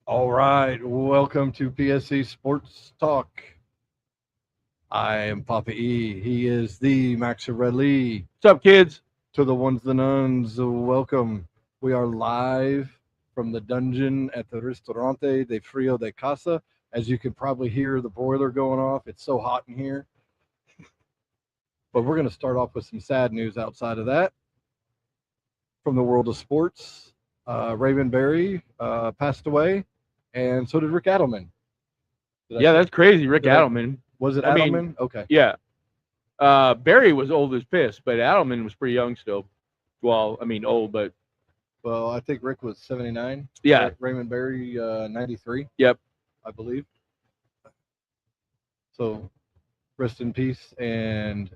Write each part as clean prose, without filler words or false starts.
All right, welcome to PSC Sports Talk. I am Papa E. He is the Maxarelli. What's up, kids? To the ones, the nuns, welcome. We are live from the dungeon at the Ristorante de Frio de Casa. As you can probably hear the boiler going off, it's so hot in here. But we're going to start off with some sad news outside of that. From the world of sports, Raven Berry passed away, and so did Rick Adelman. Yeah, that's crazy. Rick did I- Adelman. Was it I mean, Adelman? Okay. Yeah. Barry was old as piss, but Adelman was pretty young still. Well, I mean, old, but Well, I think Rick was 79. yeah. Raymond Berry, 93, Yep. I believe. So rest in peace and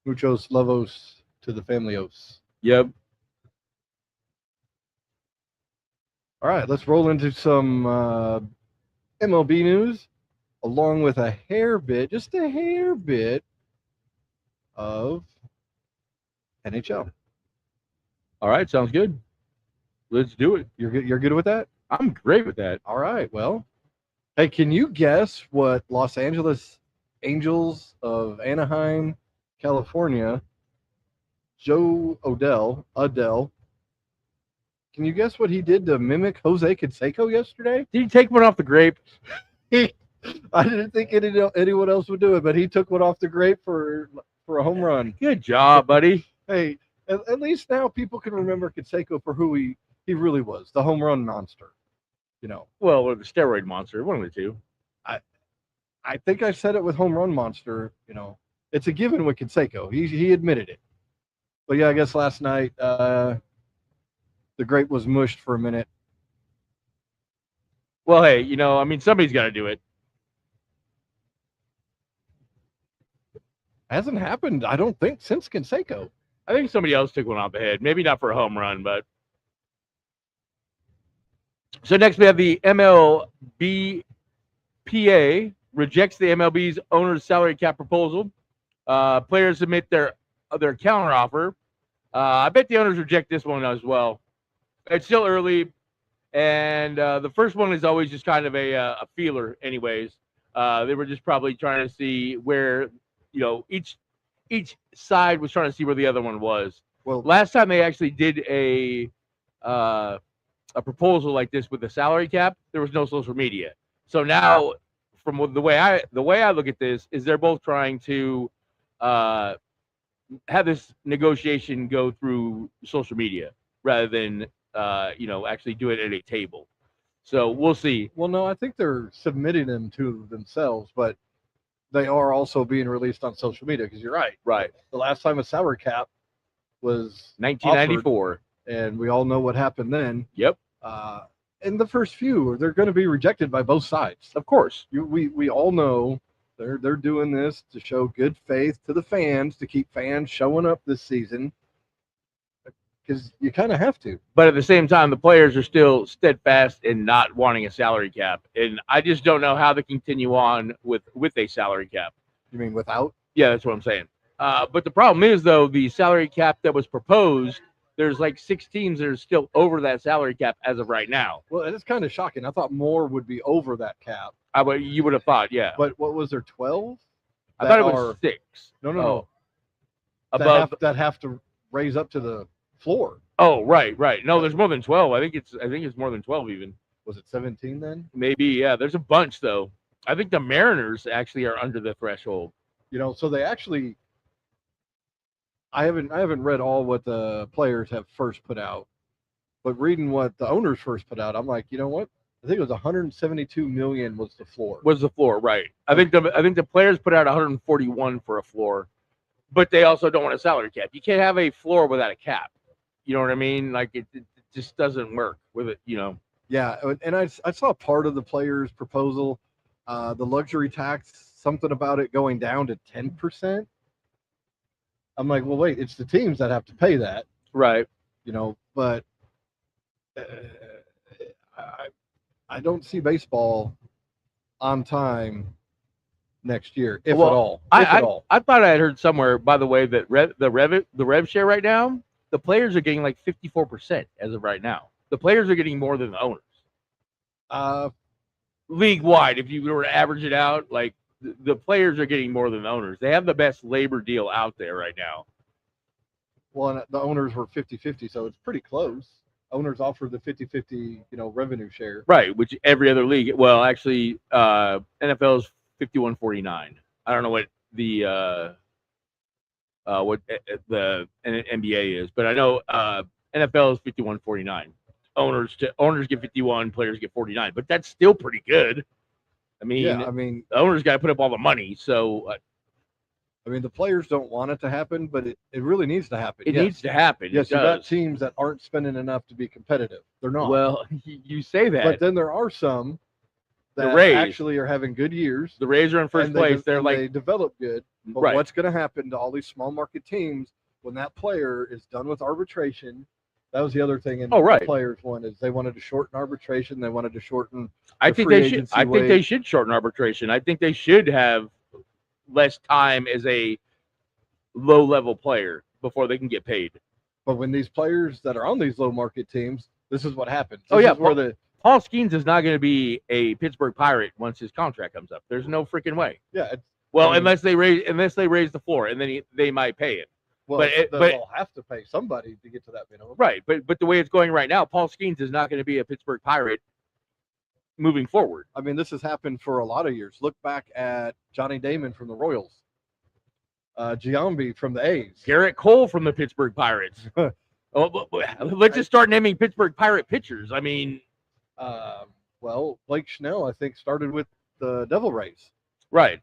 muchos lovos to the familyos. Yep. All right, let's roll into some MLB news along with a hair bit, just a hair bit of NHL. All right, sounds good. Let's do it. You're good with that? I'm great with that. All right. Well, hey, can you guess what Los Angeles Angels of Anaheim, California, Adele, can you guess what he did to mimic Jose Canseco yesterday? Did you take one off the grape? I didn't think anyone else would do it, but he took one off the grape for a home run. Good job, buddy. Hey, at least now people can remember Canseco for who he really was, the home run monster. You know. Well, or the steroid monster, one of the two. I think I said it with home run monster. You know, it's a given with Canseco. He admitted it. But yeah, I guess last night the grape was mushed for a minute. Well, hey, I mean, somebody's got to do it. Hasn't happened, I don't think, since Canseco. I think somebody else took one off the head. Maybe not for a home run, but. So next we have the MLBPA rejects the MLB's owner's salary cap proposal. Players submit their counter offer. I bet the owners reject this one as well. It's still early, and the first one is always just kind of a feeler anyways. They were just probably trying to see where, each side was trying to see where the other one was. Well, last time they actually did a proposal like this with the salary cap, there was no social media. So now, from the way I look at this, is they're both trying to have this negotiation go through social media rather than actually do it at a table. So we'll see. Well, no, I think they're submitting them to themselves, but they are also being released on social media because you're right. Right. The last time a salary cap was 1994. Offered, and we all know what happened then. Yep. In the first few, they're going to be rejected by both sides. Of course. We all know they're doing this to show good faith to the fans, to keep fans showing up this season, because you kind of have to. But at the same time, the players are still steadfast in not wanting a salary cap, and I just don't know how they continue on with a salary cap. You mean without? Yeah, that's what I'm saying. But the problem is, though, the salary cap that was proposed, there's like 6 teams that are still over that salary cap as of right now. Well, it's kind of shocking. I thought more would be over that cap. You would have thought, yeah. But what was there, 12? I thought it was 6. No. Above that have to raise up to the floor. Oh, right. No, there's more than 12. I think it's more than 12 even. Was it 17 then? Maybe, yeah. There's a bunch though. I think the Mariners actually are under the threshold. So they actually. I haven't read all what the players have first put out, but reading what the owners first put out, I'm like, you know what? I think it was 172 million was the floor. Was the floor, right? I think the players put out 141 for a floor, but they also don't want a salary cap. You can't have a floor without a cap. You know what I mean? Like it just doesn't work with it. Yeah, and I saw part of the players' proposal, the luxury tax, something about it going down to 10%. I'm like, well, wait, it's the teams that have to pay that, right? But I don't see baseball on time next year, if at all. I thought I had heard somewhere, by the way, that the rev share right now, the players are getting like 54% as of right now. The players are getting more than the owners. League wide, if you were to average it out, like the players are getting more than the owners. They have the best labor deal out there right now. Well, and the owners were 50-50, so it's pretty close. Owners offer the 50-50, revenue share. Right, which every other league. Well, actually, NFL's 51-49. I don't know what the NBA is, but I know NFL is 51-49. Owners get 51, players get 49, but that's still pretty good. I mean, the owners got to put up all the money, so. The players don't want it to happen, but it really needs to happen. It needs to happen. Yes, you got teams that aren't spending enough to be competitive. They're not. Well, you say that, but then there are some that actually are having good years. The Rays are in first place. They develop good. But what's going to happen to all these small market teams when that player is done with arbitration? That was the other thing. And the players wanted, they wanted to shorten arbitration. They wanted to shorten. I think they should. I think they should shorten arbitration. I think they should have less time as a low-level player before they can get paid. But when these players that are on these low market teams, this is what happens. Paul Skeens is not going to be a Pittsburgh Pirate once his contract comes up. There's no freaking way. Yeah. Unless they raise the floor, and then they might pay it. Well, they'll have to pay somebody to get to that minimum. Right, but the way it's going right now, Paul Skeens is not going to be a Pittsburgh Pirate moving forward. This has happened for a lot of years. Look back at Johnny Damon from the Royals, Giambi from the A's, Garrett Cole from the Pittsburgh Pirates. Let's just start naming Pittsburgh Pirate pitchers. Blake Snell, I think, started with the Devil Rays. Right.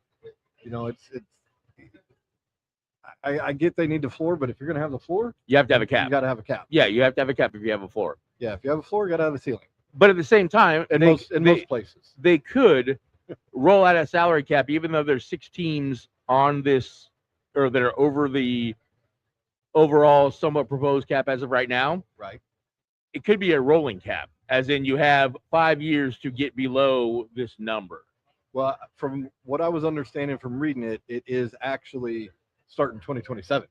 I get they need the floor, but if you're going to have the floor, you have to have a cap. You got to have a cap. Yeah, you have to have a cap if you have a floor. Yeah, if you have a floor, you got to have a ceiling. But at the same time, in most places, they could roll out a salary cap, even though there's 6 teams on this, or that are over the overall somewhat proposed cap as of right now. Right. It could be a rolling cap, as in you have 5 years to get below this number. Well, from what I was understanding from reading it, it is actually starting 2027.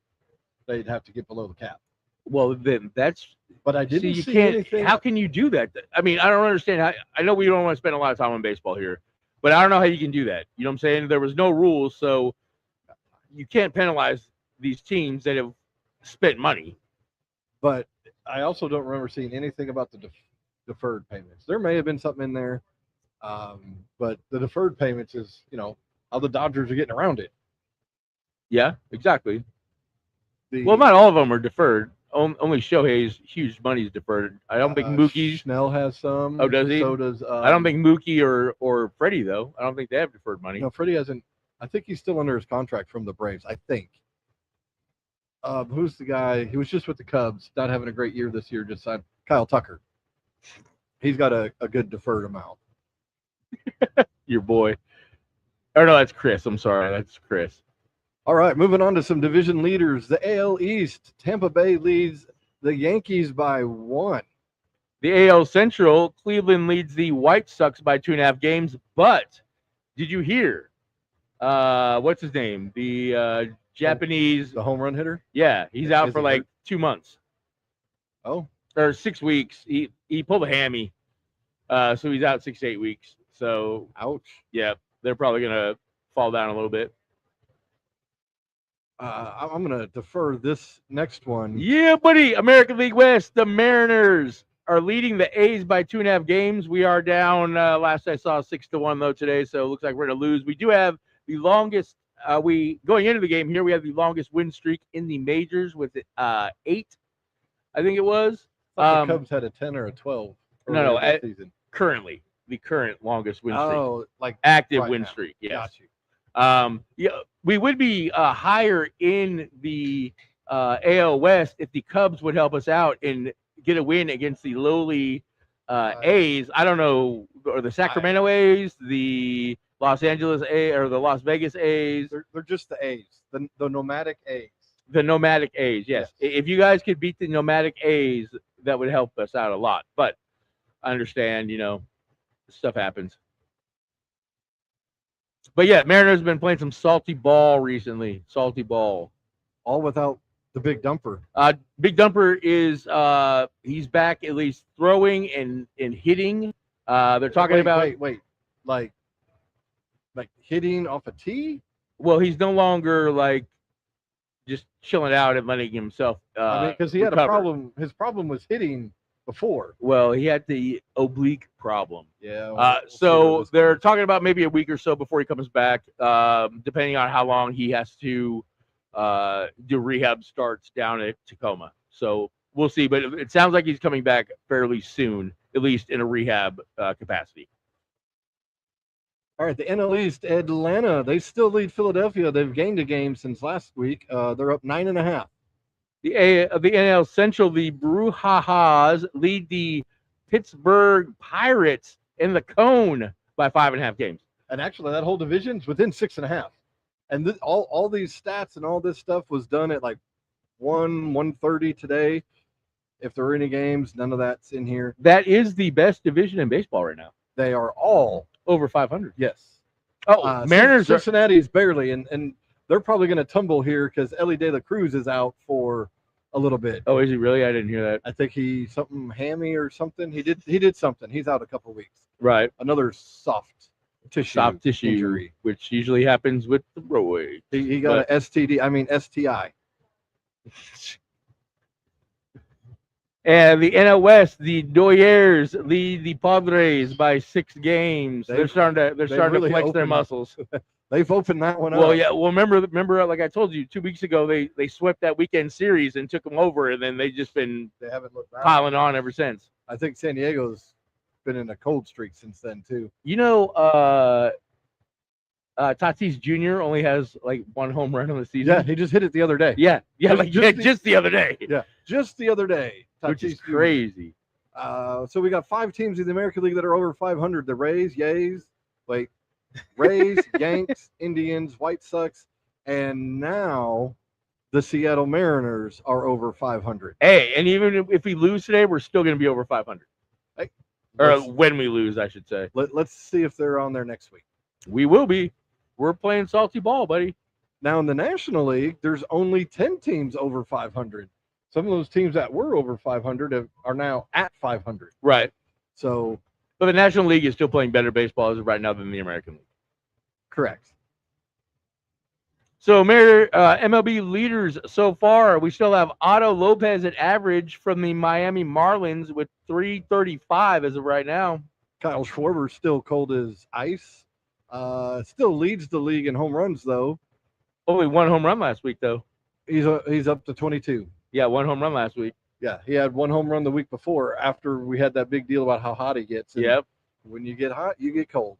They'd have to get below the cap. Well, then that's. But I didn't see anything. How can you do that? I don't understand how. I know we don't want to spend a lot of time on baseball here, but I don't know how you can do that. You know what I'm saying? There was no rules, so you can't penalize these teams that have spent money. But I also don't remember seeing anything about the deferred payments. There may have been something in there, but the deferred payments is, how the Dodgers are getting around it. Yeah, exactly. Well, not all of them are deferred. Only Shohei's huge money is deferred. I don't think Mookie's. Snell has some. Oh, does he? So does. I don't think Mookie or Freddie, though. I don't think they have deferred money. No, Freddie hasn't. I think he's still under his contract from the Braves. I think. Who's the guy? He was just with the Cubs, not having a great year this year. Just signed Kyle Tucker. He's got a good deferred amount. Your boy. Oh no, that's Chris. I'm sorry, that's Chris. All right, moving on to some division leaders. The AL East, Tampa Bay leads the Yankees by 1. The AL Central, Cleveland leads the White Sox by 2.5 games. But did you hear? What's his name? The Japanese, the home run hitter. Yeah, he's out for like 2 months. Oh, or 6 weeks. He pulled a hammy, so he's out 6 to 8 weeks. So ouch. Yeah, they're probably gonna fall down a little bit. I'm going to defer this next one. Yeah, buddy. American League West, the Mariners are leading the A's by 2.5 games. We are down, last I saw, 6-1, though, today, so it looks like we're going to lose. We do have the longest, going into the game here, we have the longest win streak in the majors with 8, I think it was. I thought the Cubs had a 10 or a 12. No, currently, the current longest win streak. Oh, like active right win now. streak, yes. Got you. Yeah, we would be higher in the AL West if the Cubs would help us out and get a win against the lowly A's. I don't know, or the Sacramento A's, the Los Angeles A's, or the Las Vegas A's. They're just the A's, the nomadic A's. The nomadic A's, yes. If you guys could beat the nomadic A's, that would help us out a lot. But I understand, stuff happens. But yeah, Mariners have been playing some salty ball recently. Salty ball. All without the Big Dumper. Big Dumper is he's back at least throwing and hitting. They're talking about. Wait. Like hitting off a tee? Well, he's no longer like just chilling out and letting himself. I mean, because he had a problem. His problem was hitting before. Well, he had the oblique problem. Yeah. We'll so they're talking about maybe a week or so before he comes back, depending on how long he has to do rehab starts down at Tacoma. So we'll see. But it sounds like he's coming back fairly soon, at least in a rehab capacity. All right, the NL East, Atlanta, they still lead Philadelphia. They've gained a game since last week. They're up 9.5. The NL Central, the Brujas lead the Pittsburgh Pirates in the Cone by 5.5 games. And actually, that whole division's within 6.5. And all these stats and all this stuff was done at like 1:30 today. If there are any games, none of that's in here. That is the best division in baseball right now. They are all over 500. Yes. Oh, Mariners. Cincinnati's barely, and they're probably going to tumble here because Ellie De La Cruz is out for a little bit. Oh, is he really? I didn't hear that. I think he something hammy or something. He did something. He's out a couple of weeks. Right. Another soft tissue injury, which usually happens with the roid. He got an STD. I mean STI. And the NL West, the Dodgers lead the Padres by 6 games. They're starting to flex their muscles. They've opened that one up. Well, yeah. Well, remember, like I told you 2 weeks ago, they swept that weekend series and took them over, and then they haven't looked back. Piling on ever since. I think San Diego's been in a cold streak since then too. You know, Tatis Jr. only has like 1 home run on the season. Yeah, he just hit it the other day. Yeah, just the other day. Yeah, just the other day. Tatis Which is crazy. So we got 5 teams in the American League that are over 500. The Rays, Yanks, Indians, White Sox, and now the Seattle Mariners are over 500. Hey, and even if we lose today, we're still going to be over 500. Hey, or when we lose, I should say. Let's see if they're on there next week. We will be. We're playing salty ball, buddy. Now in the National League, there's only 10 teams over 500. Some of those teams that were over 500 are now at 500. Right. So, but the National League is still playing better baseball as of right now than the American League. Correct. So, MLB leaders so far, we still have Otto Lopez at average from the Miami Marlins with 335 as of right now. Kyle Schwarber still cold as ice. Still leads the league in home runs, though. Only 1 home run last week, though. He's up to 22. Yeah, 1 home run last week. Yeah, he had 1 home run the week before after we had that big deal about how hot he gets. Yep. When you get hot, you get cold.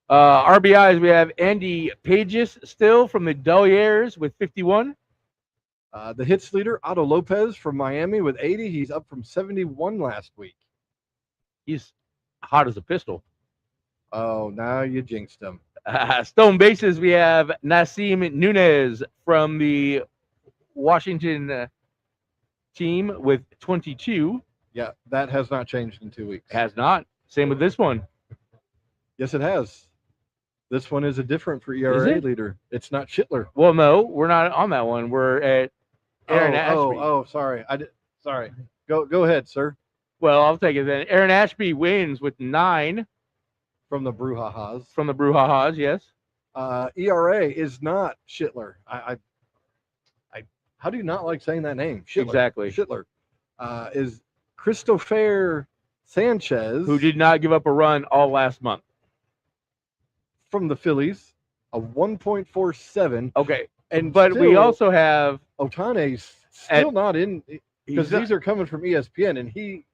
RBIs, we have Andy Pages still from the Dodgers with 51. The hits leader, Otto Lopez from Miami with 80. He's up from 71 last week. He's hot as a pistol. Oh, now you jinxed him. Stone bases, we have Nasim Nunez from the Washington team with 22. Yeah, that has not changed in 2 weeks. Has not. Same with this one. Yes, it has. This one is a different for ERA leader. It's not Schittler. Well, no, we're not on that one. We're at Aaron Ashby. Sorry. Sorry. Go ahead, sir. Well, I'll take it then. Aaron Ashby wins with 9. From the Brujas. From the Brujas, yes. ERA is not Schittler. How do you not like saying that name? Schittler. Exactly. Schittler is Christopher Sanchez, who did not give up a run all last month. From the Phillies, a 1.47. Okay, but we also have Ohtani's still not in because these are coming from ESPN, and he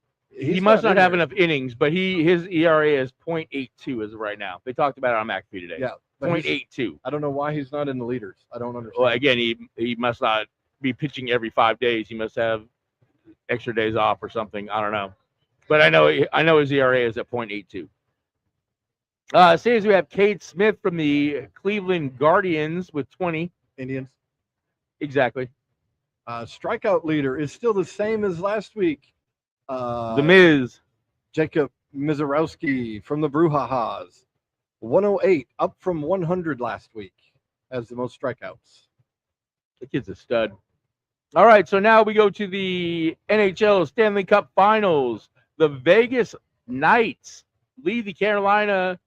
must not have enough innings, but his ERA is 0.82 as of right now. They talked about it on McAfee today. Yeah, 0.82. I don't know why he's not in the leaders. I don't understand. Well, again, he must not be pitching every 5 days. He must have extra days off or something. I don't know. But I know his ERA is at 0.82. Say as we have Cade Smith from the Cleveland Guardians with 20. Indians. Exactly. Strikeout leader is still the same as last week. The Miz. Jacob Mizorowski from the Brujas. 108, up from 100 last week as the most strikeouts. The kid's a stud. All right, so now we go to the NHL Stanley Cup Finals. The Vegas Knights lead the Carolina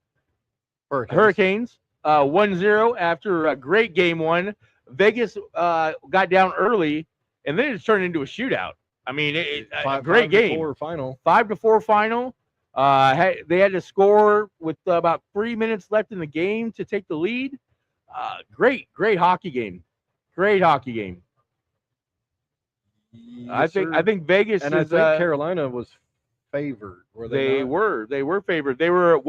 Hurricanes. Hurricanes 1-0 after a great game one. Vegas got down early, and then it turned into a shootout. I mean, a great game. 5-4 final. 5-4 final. They had to score with about 3 minutes left in the game to take the lead. Great hockey game. Great hockey game. Yes, I think Vegas and is, I think Carolina was favored. They were favored. They were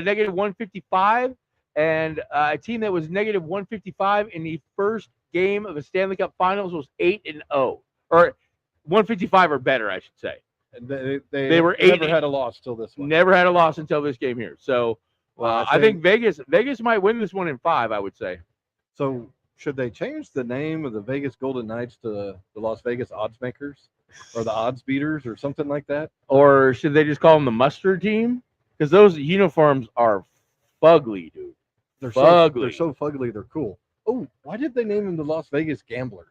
negative 155, and a team that was negative 155 in the first game of the Stanley Cup Finals was 8-0, or 155 or better, I should say. They were never had a loss till this one. Never had a loss until this game here. So I think Vegas might win this one in 5. I would say. So should they change the name of the Vegas Golden Knights to the Las Vegas Odds Makers or the Odds Beaters or something like that? Or should they just call them the Mustard Team? Because those uniforms are fugly, dude. They're fugly. They're so fugly. They're cool. Oh, why did they name them the Las Vegas Gamblers?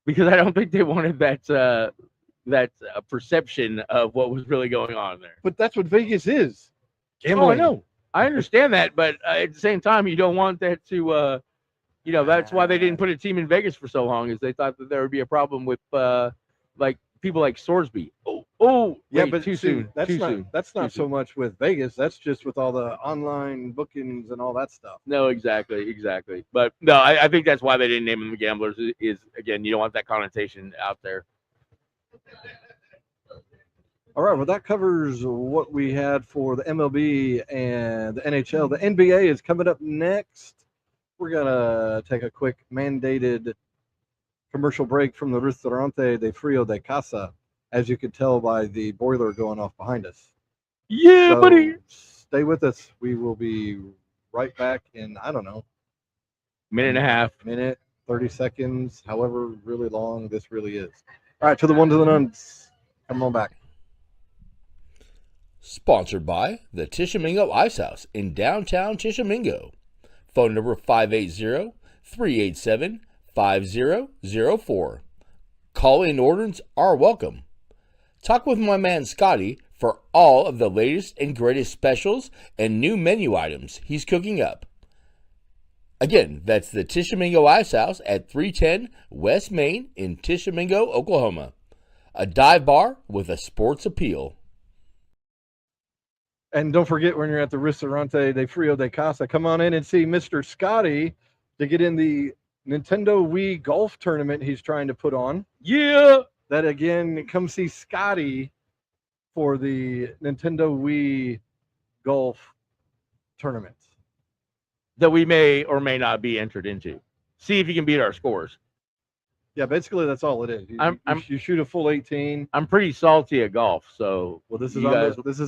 Because I don't think they wanted that perception of what was really going on there. But that's what Vegas is. Gambling. Oh, I know. I understand that, but at the same time, you don't want that to, that's why they didn't put a team in Vegas for so long, is they thought that there would be a problem with, like people like Sorsby. Yeah, but too soon. That's not so much with Vegas. That's just with all the online bookings and all that stuff. No, exactly. But no, I think that's why they didn't name them the Gamblers. Is again, you don't want that connotation out there. All right, well, that covers what we had for the MLB and the NHL. The NBA is coming up next. We're going to take a quick mandated commercial break from the Ristorante de Frio de Casa, as you can tell by the boiler going off behind us. Yeah, buddy. Stay with us. We will be right back in, I don't know, minute and a half. 30 seconds, however really long this really is. All right, to the ones and the nuns. Come on back. Sponsored by the Tishomingo Ice House in downtown Tishomingo. Phone number 580-387-5004. Call-in orders are welcome. Talk with my man Scotty for all of the latest and greatest specials and new menu items he's cooking up. Again, that's the Tishomingo Ice House at 310 West Main in Tishomingo, Oklahoma. A dive bar with a sports appeal. And don't forget, when you're at the Ristorante de Frio de Casa, come on in and see Mr. Scotty to get in the Nintendo Wii golf tournament he's trying to put on. Yeah. That again, come see Scotty for the Nintendo Wii golf tournament that we may or may not be entered into. See if you can beat our scores. Yeah, basically that's all it is. You shoot a full 18. I'm pretty salty at golf, so this is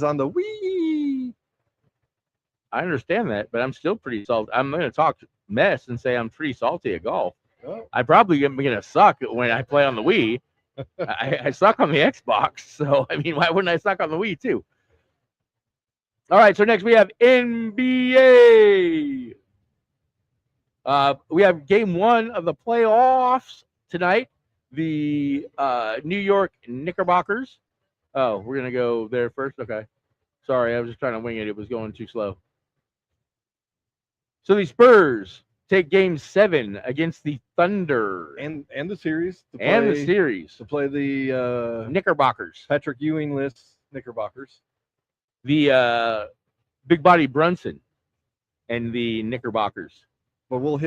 on the Wii. I understand that, but I'm still pretty salty. I'm going to talk mess and say I'm pretty salty at golf. Oh. I probably am going to suck when I play on the Wii. I suck on the Xbox, so I mean, why wouldn't I suck on the Wii too? All right, so next we have NBA. We have game 1 of the playoffs tonight. The New York Knickerbockers. Oh, we're going to go there first? Okay. Sorry, I was just trying to wing it. It was going too slow. So the Spurs take game 7 against the Thunder. And the series. To play the Knickerbockers. Patrick Ewing-less Knickerbockers. The Big Body Brunson and the Knickerbockers. But we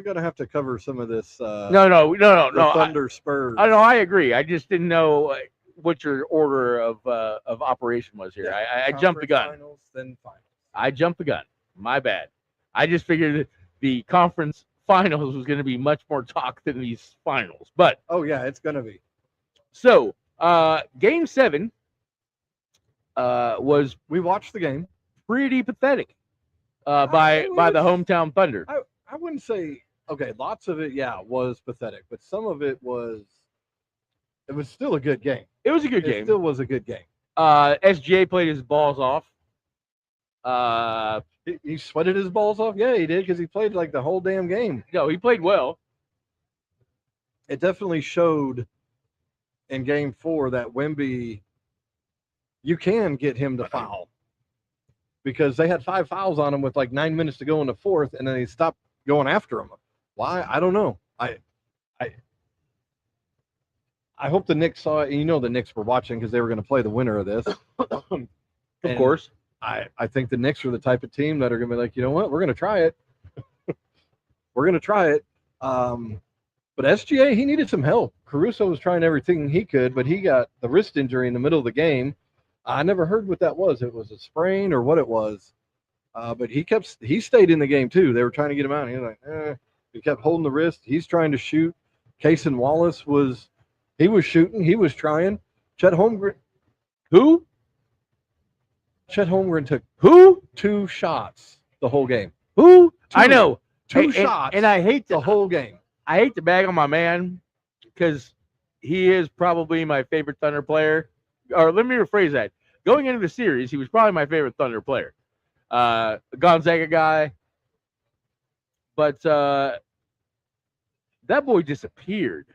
gotta have to cover some of this. No. Thunder Spurs. I know. I agree. I just didn't know what your order of operation was here. Yeah, I jumped the gun. Finals, then finals. I jumped the gun. My bad. I just figured the conference finals was going to be much more talk than these finals. But oh yeah, it's going to be. So game 7 was we watched the game. Pretty pathetic. By the hometown Thunder. I wouldn't say lots of it was pathetic, but some of it was still a good game. It was a good game. It still was a good game. SGA played his balls off. He sweated his balls off. Yeah, he did, because he played like the whole damn game. No, he played well. It definitely showed in game 4 that Wemby you can get him to foul because they had 5 fouls on him with like 9 minutes to go in the fourth, and then they stopped going after him. Why? I don't know. I hope the Knicks saw it. You know, the Knicks were watching because they were going to play the winner of this. Of course. I think the Knicks are the type of team that are going to be like, you know what, we're going to try it. We're going to try it. But SGA, he needed some help. Caruso was trying everything he could, but he got the wrist injury in the middle of the game. I never heard what that was. It was a sprain or what it was. But he stayed in the game too. They were trying to get him out. He was like, he kept holding the wrist. He's trying to shoot. Cason Wallace was shooting. He was trying. Chet Holmgren. Who? Chet Holmgren took 2 shots the whole game. Who? I know. 2 shots. And I hate the whole game. I hate to bag on my man because he is probably my favorite Thunder player. Or let me rephrase that. Going into the series, he was probably my favorite Thunder player. Gonzaga guy. But that boy disappeared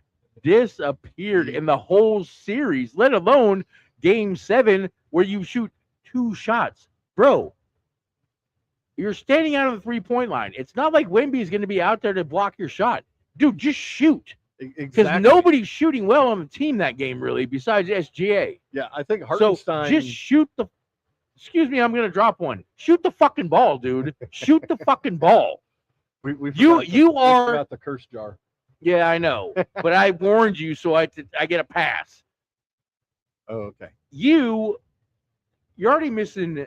in the whole series, let alone game 7 where you shoot 2 shots. Bro, you're standing out of the 3-point line. It's not like Wemby is going to be out there to block your shot. Dude, just shoot. Because nobody's shooting well on the team that game, really, besides SGA. Yeah, I think Hartenstein. So just shoot the. Excuse me, I'm going to drop one. Shoot the fucking ball, dude. Shoot the fucking ball. We are the curse jar. Yeah, I know, but I warned you, so I get a pass. Oh, okay. You're already missing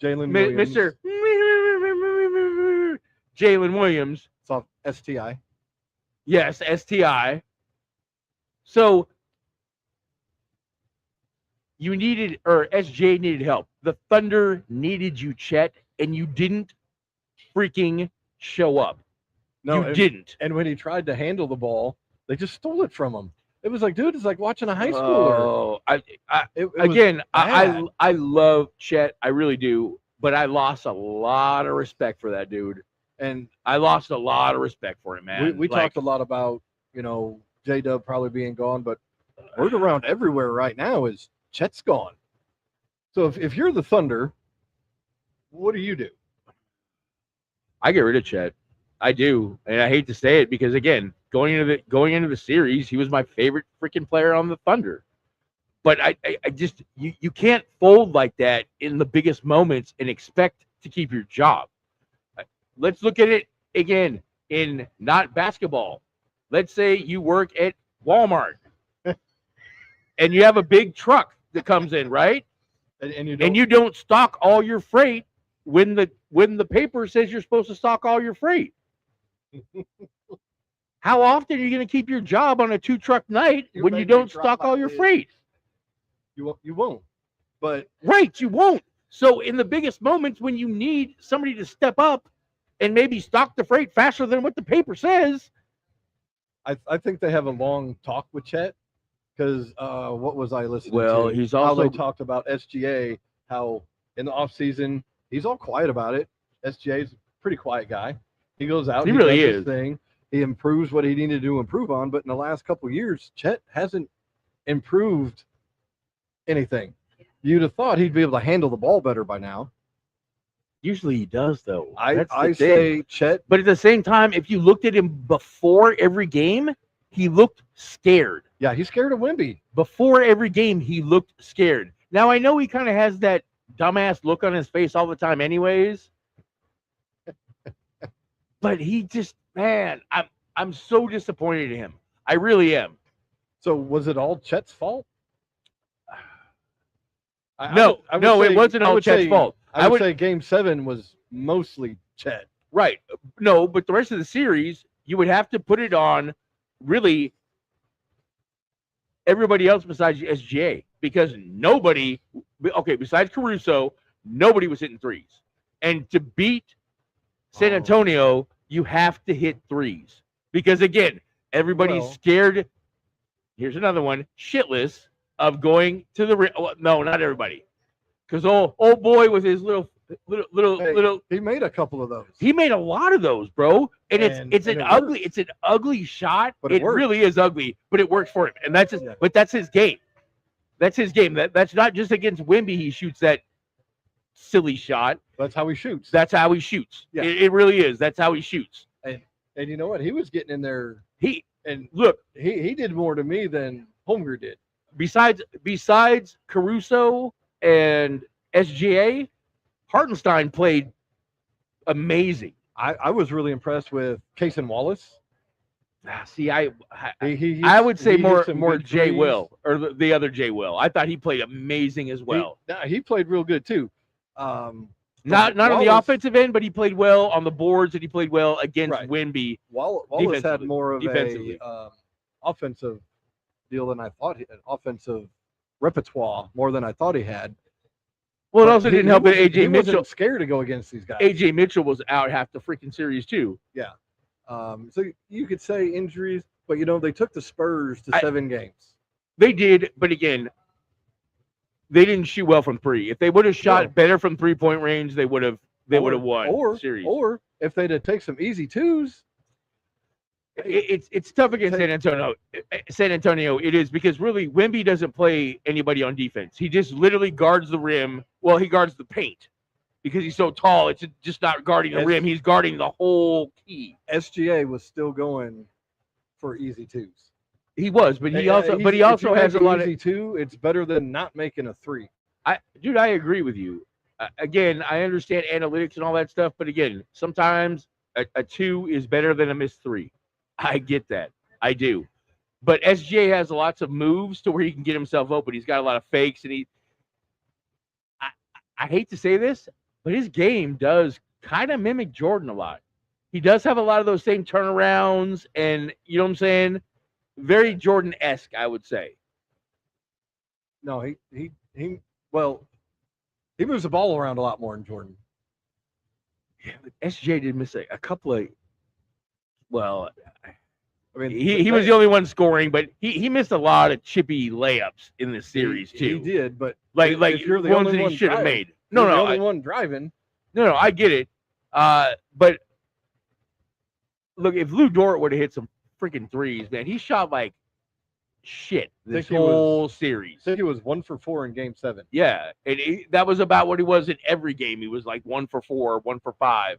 Jalen Williams. Mr. Jalen Williams. It's off STI. Yes, STI. So you needed, or SJ needed help. The Thunder needed you, Chet, and you didn't freaking show up. No, you didn't. And when he tried to handle the ball, they just stole it from him. It was like, dude, it's like watching a high schooler. Oh, I love Chet, I really do, but I lost a lot of respect for that dude. And I lost a lot of respect for him, man. We talked a lot about, J-Dub probably being gone, but word around everywhere right now is Chet's gone. So if you're the Thunder, what do you do? I get rid of Chet. I do, and I hate to say it because, again, going into the series, he was my favorite freaking player on the Thunder. But I just you can't fold like that in the biggest moments and expect to keep your job. Let's look at it again in not basketball. Let's say you work at Walmart and you have a big truck that comes in, right? And you don't stock all your freight when the paper says you're supposed to stock all your freight. How often are you going to keep your job on a 2-truck night when you don't stock all your freight? You won't. But right, you won't. So in the biggest moments when you need somebody to step up and maybe stock the freight faster than what the paper says. I think they have a long talk with Chet because what was I listening to? Well, he's also how they talked about SGA, how in the offseason he's all quiet about it. SGA's a pretty quiet guy. He goes out, he really does is. His thing. He improves what he needed to improve on, but in the last couple of years, Chet hasn't improved anything. You'd have thought he'd be able to handle the ball better by now. Usually he does, though. I say Chet. But at the same time, if you looked at him before every game, he looked scared. Yeah, he's scared of Wemby. Before every game, he looked scared. Now, I know he kind of has that dumbass look on his face all the time anyways. But he just, man, I'm so disappointed in him. I really am. So was it all Chet's fault? No, it wasn't all Chet's fault. I would say Game 7 was mostly Chet. Right. No, but the rest of the series, you would have to put it on really everybody else besides SGA because nobody, besides Caruso, nobody was hitting threes. And to beat San Antonio, you have to hit threes because, again, everybody's scared. Here's another one, shitless of going to the no, not everybody. Because old boy with his little. He made a couple of those. He made a lot of those, bro. And it's an ugly shot. But it really is ugly, but it works for him. And that's his, but that's his game. That's his game. That's not just against Wemby. He shoots that silly shot. That's how he shoots. That's how he shoots. Yeah. It really is. That's how he shoots. And you know what? He was getting in there. He Look, he did more to me than Holmgren did. Besides Caruso and SGA, Hartenstein played amazing. I was really impressed with Cason Wallace. See, I would say he more hit some Jay good Will, or the other Jay Will. I thought he played amazing as well. He played real good too. Not on the offensive end, but he played well on the boards, and he played well against Wemby. Wallace had more of defensively. a offensive deal than I thought. An offensive repertoire more than I thought he had. Well, it also didn't help that AJ He Mitchell. wasn't scared to go against these guys. AJ Mitchell was out half the freaking series too. Yeah. So you could say injuries, but they took the Spurs to 7 games. They did, but again, they didn't shoot well from three. If they would have shot better from 3-point range, they would have won the series. Or if they'd have taken some easy twos. It's tough against San Antonio. San Antonio, it is, because really Wemby doesn't play anybody on defense. He just literally guards the rim. Well, he guards the paint because he's so tall. It's just not guarding the rim. He's guarding the whole key. SGA was still going for easy twos. He was, but he also has a lot of easy two. It's better than not making a 3. I agree with you. Again, I understand analytics and all that stuff, but again, sometimes a 2 is better than a missed 3. I get that. I do. But SGA has lots of moves to where he can get himself open. He's got a lot of fakes, and I hate to say this, but his game does kind of mimic Jordan a lot. He does have a lot of those same turnarounds, and you know what I'm saying? Very Jordan-esque, I would say. No, he moves the ball around a lot more than Jordan. Yeah, but SGA did miss a couple of. Well, I mean, he was the only one scoring, but he missed a lot of chippy layups in this series too. He did, but like if you're the ones only that one he should have driving, made. No, the only one driving. No, I get it. But look, if Lou Dort would have hit some freaking threes, man, he shot like shit this whole series. I think he was 1 for 4 in Game 7. Yeah, and that was about what he was in every game. He was like 1 for 4, 1 for 5,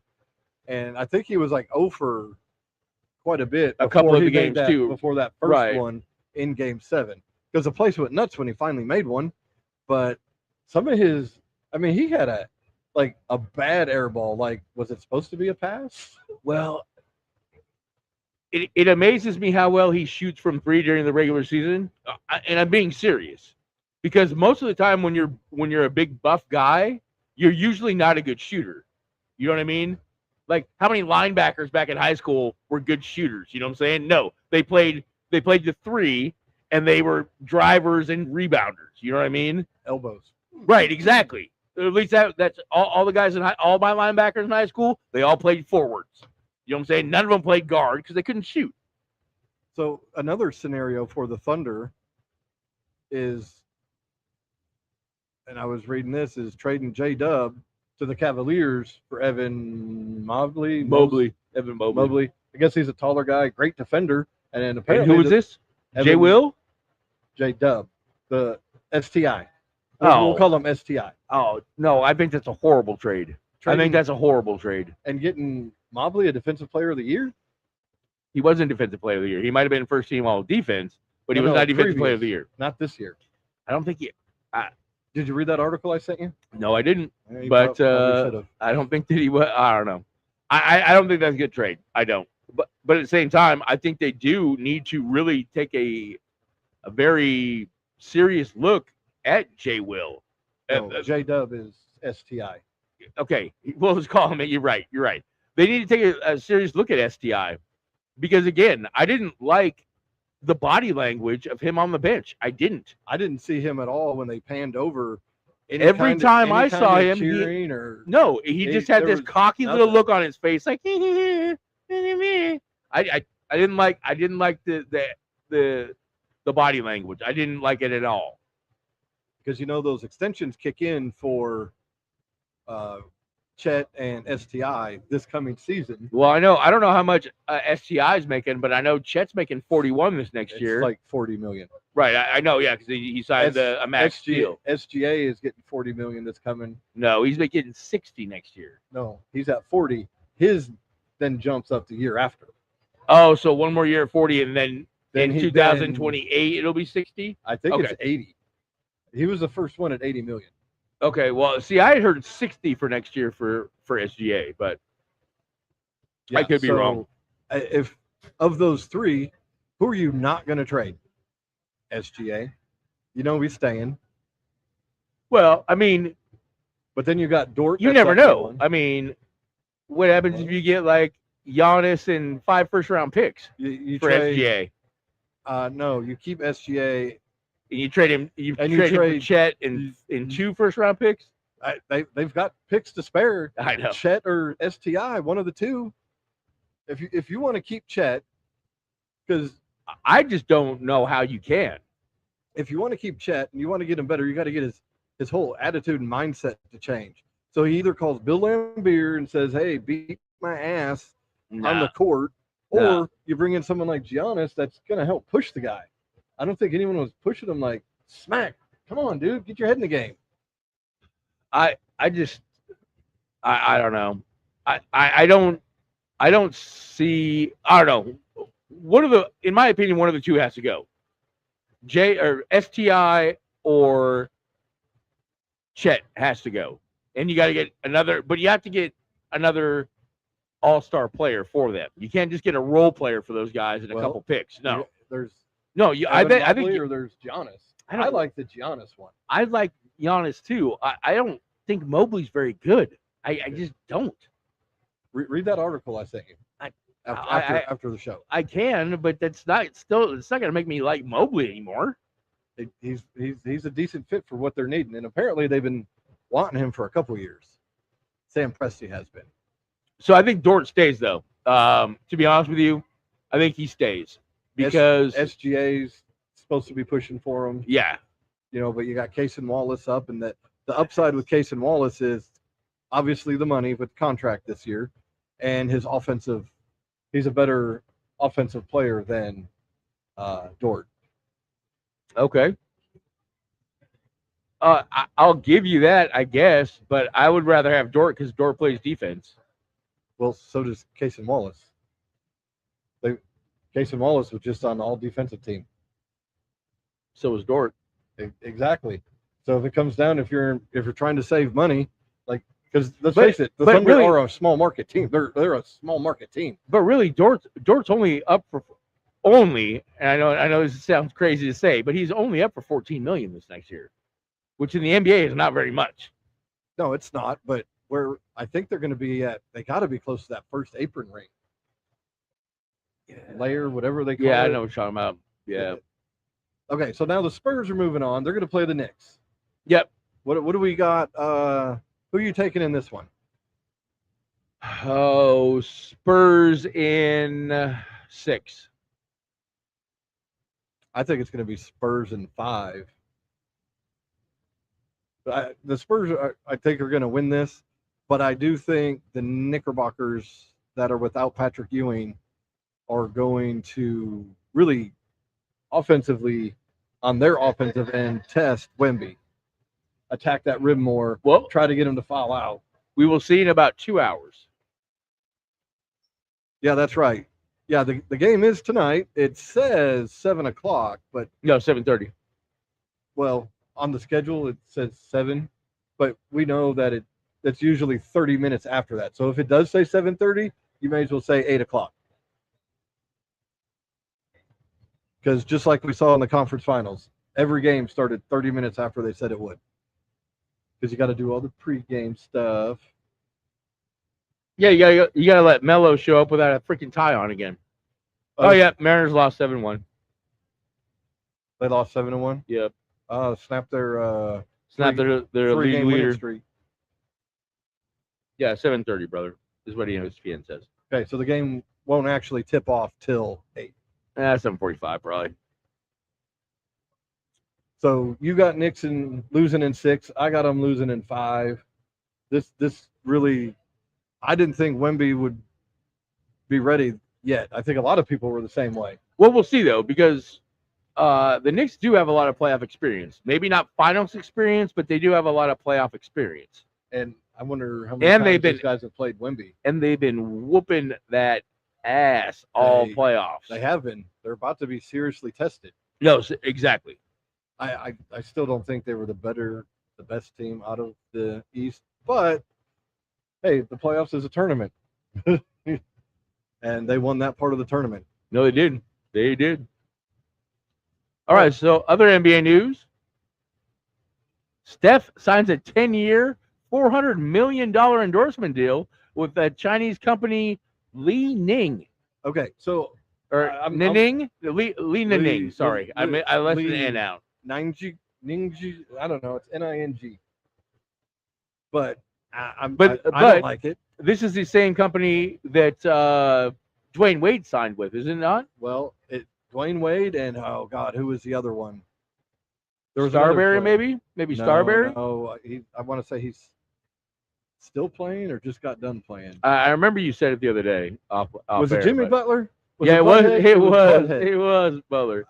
and I think he was like 0 for quite a bit. A couple of the games too before that first one in Game 7, because the place went nuts when he finally made one. But some of his, he had a bad air ball. Like, was it supposed to be a pass? Well, it amazes me how well he shoots from 3 during the regular season, and I'm being serious, because most of the time when you're a big buff guy, you're usually not a good shooter. You know what I mean? Like, how many linebackers back in high school were good shooters? You know what I'm saying? No, they played the 3, and they were drivers and rebounders. You know what I mean? Elbows. Right, exactly. At least that's all the guys all my linebackers in high school. They all played forwards. You know what I'm saying? None of them played guard because they couldn't shoot. So another scenario for the Thunder is, and I was reading this, is trading J-Dub to the Cavaliers for Evan Mobley. Evan Mobley. I guess he's a taller guy, great defender. And then And apparently who is this? Jay Will? J-Dub, the STI. Oh. We'll call him STI. Oh, no, I think that's a horrible trade. I think that's a horrible trade. And getting Mobley a Defensive Player of the Year? He wasn't Defensive Player of the Year. He might have been first team all defense, but he was not Defensive Player of the Year. Not this year. I don't think Did you read that article I sent you? No, I didn't. Yeah, you But probably should've. I don't think that he was. I don't know. I don't think that's a good trade. I don't. But at the same time, I think they do need to really take a very serious look at Jay Will. No, J-Dub is STI. Okay, well, let's call him it. You're right. They need to take a serious look at STI, because again, I didn't like the body language of him on the bench. I didn't see him at all when they panned over. Every time I saw him, he just had this cocky little look on his face, like I didn't like the body language. I didn't like it at all. Because those extensions kick in for Chet and STI this coming season. Well, I don't know how much STI is making, but I know Chet's making 41 this next It's year. like 40 million. Right, I know, yeah, because he signed a max deal. SGA is getting 40 million this coming. No, he's getting 60 next year. No, he's at 40. His then jumps up the year after. Oh, so one more year at 40, and then in he- 2028 it'll be 60. I think Okay. it's 80. He was the first one at 80 million. Okay, well, see, I had heard 60 for next year for SGA, but I could be wrong. If of those three, who are you not going to trade? SGA. You know he's staying. Well, I mean, But then you got Dort. you that's never up know. going. I mean, what happens if you get like Giannis and 5 first-round picks You for trade, SGA? no, you keep SGA. And you trade him. You And you trade him for trade- Chet and 2 first-round picks. They've got picks to spare. I know. Chet or STI, one of the two. If you want to keep Chet, because I just don't know how you can. if you want to keep Chet and you want to get him better, you got to get his whole attitude and mindset to change. So he either calls Bill Laimbeer and says, "Hey, beat my ass on the Nah. court," or Nah. you bring in someone like Giannis that's going to help push the guy. I don't think anyone was pushing him like, "Smack, come on, dude, get your head in the game." I don't know. I don't see. I don't know. In my opinion, one of the two has to go. STI or Chet has to go, and you got to get another. But you have to get another all-star player for them. You can't just get a role player for those guys and a Well, couple picks. No, There's no. I think or there's Giannis. I like the Giannis one. I like Giannis too. I don't think Mobley's very good. I just don't. Read that article I sent you after the show. I can, but it's not going to make me like Mobley anymore. He's a decent fit for what they're needing, and apparently they've been wanting him for a couple years. Sam Presti has been. So I think Dort stays though. To be honest with you, I think he stays because SGA's supposed to be pushing for him. yeah, But you got Case and Wallace up, and the upside with Case and Wallace is obviously the money with the contract this year, and his offensive. He's a better offensive player than Dort. okay. I'll give you that, I guess, but I would rather have Dort because Dort plays defense. Well, so does Case and Wallace. Case and Wallace was just on the all defensive team. So was Dort. Exactly. So if it comes down, if you're trying to save money, because let's But- face it, the but Thunder really- are a small market team. They're a small market team. But really, Dort's only up for and I know this sounds crazy to say, but he's only up for 14 million this next year, which in the NBA is not very much. No, it's not. But where I think they're going to be at, they got to be close to that first apron ring, layer, whatever they call it. Yeah, I know what you're talking about. Yeah. Okay, so now the Spurs are moving on. They're going to play the Knicks. Yep. What do we got? Who are you taking in this one? Oh, Spurs in 6. I think it's going to be Spurs in 5. The Spurs, I think, are going to win this, but I do think the Knickerbockers that are without Patrick Ewing are going to really offensively, on their offensive end, test Wemby, attack that rim more, Well, try to get him to foul out. we will see in about 2 hours. Yeah, that's right. Yeah, the game is tonight. It says 7 o'clock, but No, 7:30. well, on the schedule it says 7, but we know that it's usually 30 minutes after that. So if it does say 7:30, you may as well say 8 o'clock. Because just like we saw in the conference finals, every game started 30 minutes after they said it would. Because you got to do all the pregame stuff. Yeah, you gotta let Melo show up without a freaking tie on again. Oh yeah, Mariners lost 7-1. They lost 7-1. Yep. Snapped their Snap their league three-game winning leader. streak. Yeah, 7:30, brother, is what ESPN says. Okay, so the game won't actually tip off till 8. 7:45 probably. So you got Nixon losing in 6. I got them losing in 5. This really, I didn't think Wemby would be ready yet. I think a lot of people were the same way. Well, we'll see though, because the Knicks do have a lot of playoff experience. Maybe not finals experience, but they do have a lot of playoff experience. And I wonder how many times those guys have played Wemby. And they've been whooping that ass all playoffs. They have been. They're about to be seriously tested. No, exactly. I still don't think they were the best team out of the East. But, hey, the playoffs is a tournament. And they won that part of the tournament. No, they didn't. They did. All right, so other NBA news. Steph signs a 10-year, $400 million endorsement deal with the Chinese company Li Ning. Okay, so Nining? Li Nining, sorry. I left the N out. Ningji, I don't know. It's Ning. But I don't like it. This is the same company that Dwayne Wade signed with, is it not? Well, Dwayne Wade and, oh, God, who was the other one? There was Starberry, maybe? Maybe no, Starberry? No, I want to say he's still playing or just got done playing. I remember you said it the other day. Was it Jimmy Butler? It was Butler.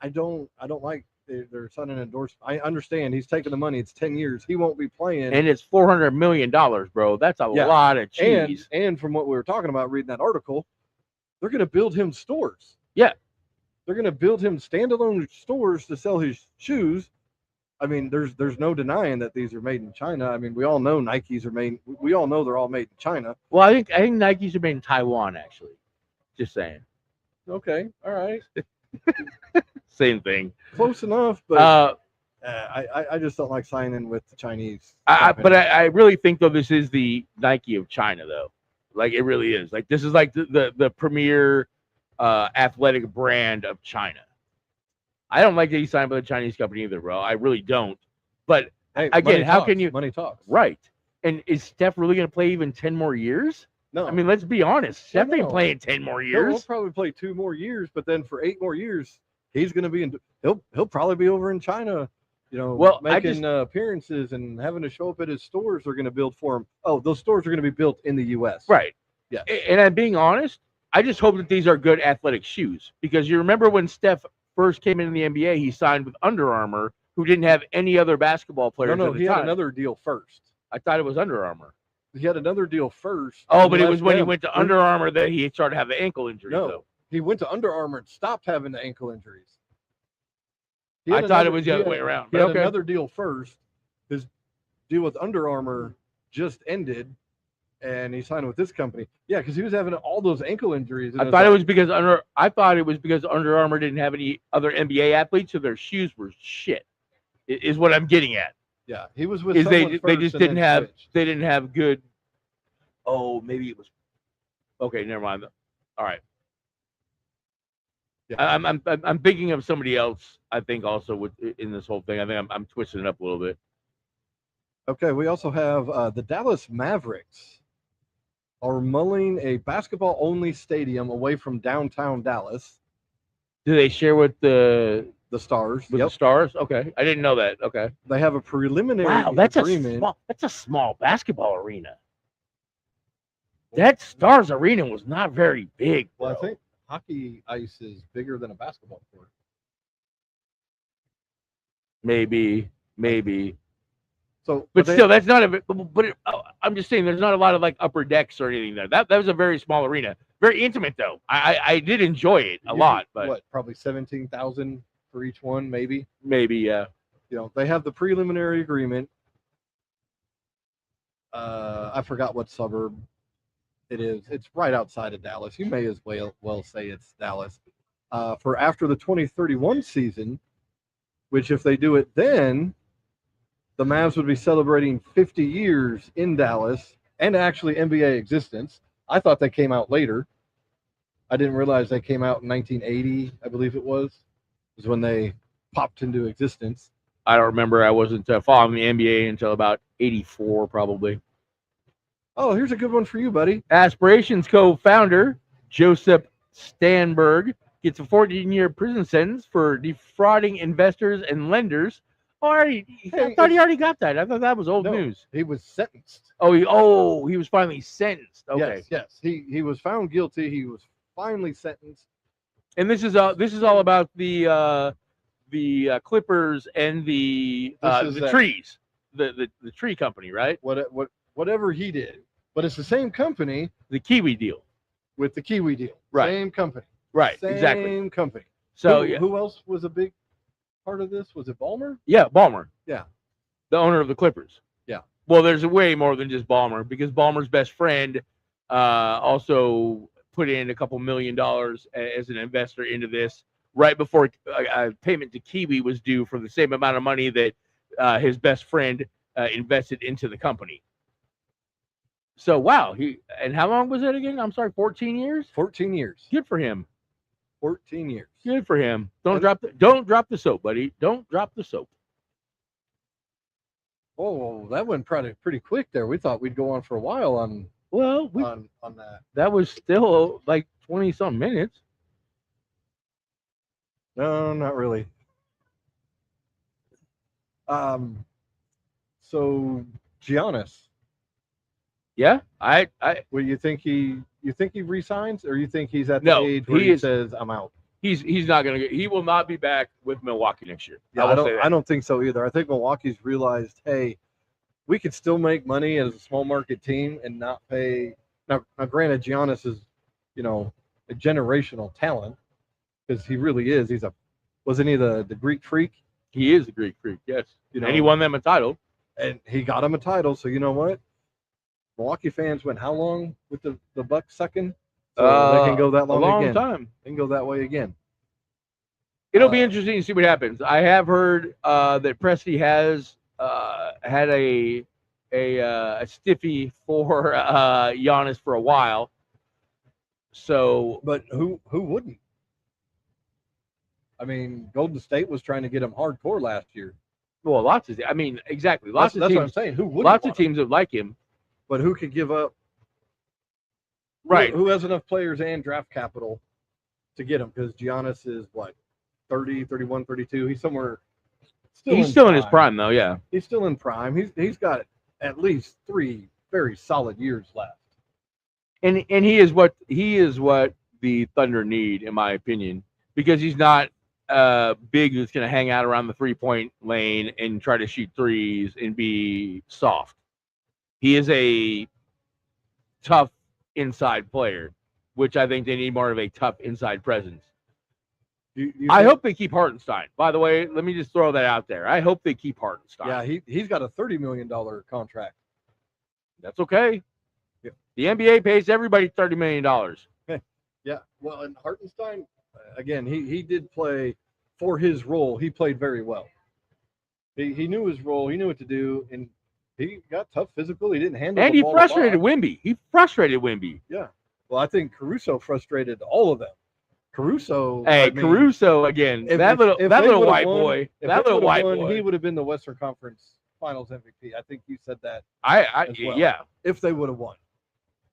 I don't like they're signing an endorsement. I understand he's taking the money. It's 10 years. He won't be playing. And it's $400 million, bro. That's a lot of cheese. And from what we were talking about reading that article, they're going to build him stores. Yeah. They're going to build him standalone stores to sell his shoes. I mean, there's no denying that these are made in China. I mean, we all know Nikes are made. We all know they're all made in China. Well, I think Nikes are made in Taiwan, actually. Just saying. Okay. All right. Same thing. Close enough, but I just don't like signing with the Chinese. But I really think, though, this is the Nike of China, though. Like, it really is. Like, this is like the premier athletic brand of China. I don't like that he signed with a Chinese company either, bro. I really don't. But, hey, again, how can you... Money talks. Right. And is Steph really going to play even 10 more years? No. I mean, let's be honest. Steph ain't playing 10 more years. He'll probably play 2 more years, but then for 8 more years, he's going to be in. He'll probably be over in China, making appearances and having to show up at his stores. They're going to build for him. Oh, those stores are going to be built in the U.S. Right. Yeah. And I'm being honest. I just hope that these are good athletic shoes, because you remember when Steph first came into the NBA, he signed with Under Armour, who didn't have any other basketball players. No, he had another deal first. I thought it was Under Armour. He had another deal first. Oh, but it was when he went to Under Armour that he started having ankle injuries. No, though. He went to Under Armour and stopped having the ankle injuries. I thought it was the other way around. He had another deal first. His deal with Under Armour just ended, and he signed with this company. Yeah, because he was having all those ankle injuries. I thought it was because Under Armour didn't have any other NBA athletes, so their shoes were shit. Is what I'm getting at. Yeah, he was with. They just didn't have. Switched. They didn't have good. Oh, maybe it was. Okay, never mind. All right. Yeah. I'm thinking of somebody else. I think also in this whole thing. I think I'm twisting it up a little bit. Okay, we also have the Dallas Mavericks are mulling a basketball-only stadium away from downtown Dallas. Do they share with the Stars? With the Stars? Okay, I didn't know that. Okay, they have a preliminary agreement. That's a small basketball arena. That Stars arena was not very big. Well, I think hockey ice is bigger than a basketball court. Maybe. So, but still, that's not a. But I'm just saying, there's not a lot of like upper decks or anything there. That was a very small arena, very intimate though. I did enjoy it a lot, but what, probably 17,000 for each one, maybe. Maybe, yeah. They have the preliminary agreement. I forgot what suburb it is. It's right outside of Dallas. You may as well say it's Dallas. For after the 2031 season, which if they do it then, the Mavs would be celebrating 50 years in Dallas and actually NBA existence. I thought they came out later. I didn't realize they came out in 1980, I believe it was when they popped into existence. I don't remember. I wasn't following the NBA until about 84, probably. Oh, here's a good one for you, buddy. Aspirations co-founder Joseph Stanberg gets a 14-year prison sentence for defrauding investors and lenders I thought he already got that. I thought that was old No, news. he was sentenced. Oh, he was finally sentenced. Okay. Yes. He was found guilty. He was finally sentenced. And this is all about the Clippers and the trees, the tree company, right? Whatever he did, but it's the same company. The Kiwi deal. With the Kiwi deal, Right. Same company, Right? same Exactly. company. So who else was a big part of this? Was it Ballmer? yeah, Ballmer. Yeah. The owner of the Clippers. Yeah. Well, there's way more than just Ballmer, because Ballmer's best friend also put in a couple $1 million as an investor into this right before a payment to Kiwi was due for the same amount of money that his best friend invested into the company. So wow, and how long was it again? I'm sorry, 14 years. 14 years. Good for him. 14 years. Good for him. Don't drop the soap, buddy. Don't drop the soap. Oh, that went pretty quick there. We thought we'd go on for a while on that. That was still like 20 some minutes. No, not really. So Giannis. Yeah, Well, you think he resigns, or you think he's at the age where he says I'm out? He's not gonna he will not be back with Milwaukee next year. Yeah, I don't think so either. I think Milwaukee's realized, hey, we could still make money as a small market team and not pay. Now granted, Giannis is, a generational talent, because he really is. Wasn't he the Greek freak? He is a Greek freak, yes. And he won them a title. And he got him a title. So you know what? Milwaukee fans went how long with the Bucks sucking? So they can go that long again. A long time. They can go that way again. It'll be interesting to see what happens. I have heard that Presti has had a stiffy for Giannis for a while. So, but who wouldn't? I mean, Golden State was trying to get him hardcore last year. Well, exactly. That's what I'm saying. Who wouldn't? Lots of teams would like him. But who could give up? Right. Who has enough players and draft capital to get him? Because Giannis is what, 30, 31, 32. He's somewhere. He's still in his prime, though. Yeah. He's still in prime. He's got at least 3 very solid years left. And he is what the Thunder need, in my opinion, because he's not big that's going to hang out around the 3-point lane and try to shoot threes and be soft. He is a tough inside player, which I think they need more of a tough inside presence. I hope they keep Hartenstein. By the way, let me just throw that out there. I hope they keep Hartenstein. Yeah, he's got a $30 million contract. That's okay. Yeah. The NBA pays everybody $30 million. Yeah, well, and Hartenstein, again, he did play for his role. He played very well. He knew his role. He knew what to do, and he got tough physical. He didn't handle and the he ball frustrated Wemby. Yeah. Well, I think Caruso frustrated all of them. Caruso. Caruso again. That little white boy. He would have been the Western Conference Finals MVP. I think you said that. Yeah. If they would have won,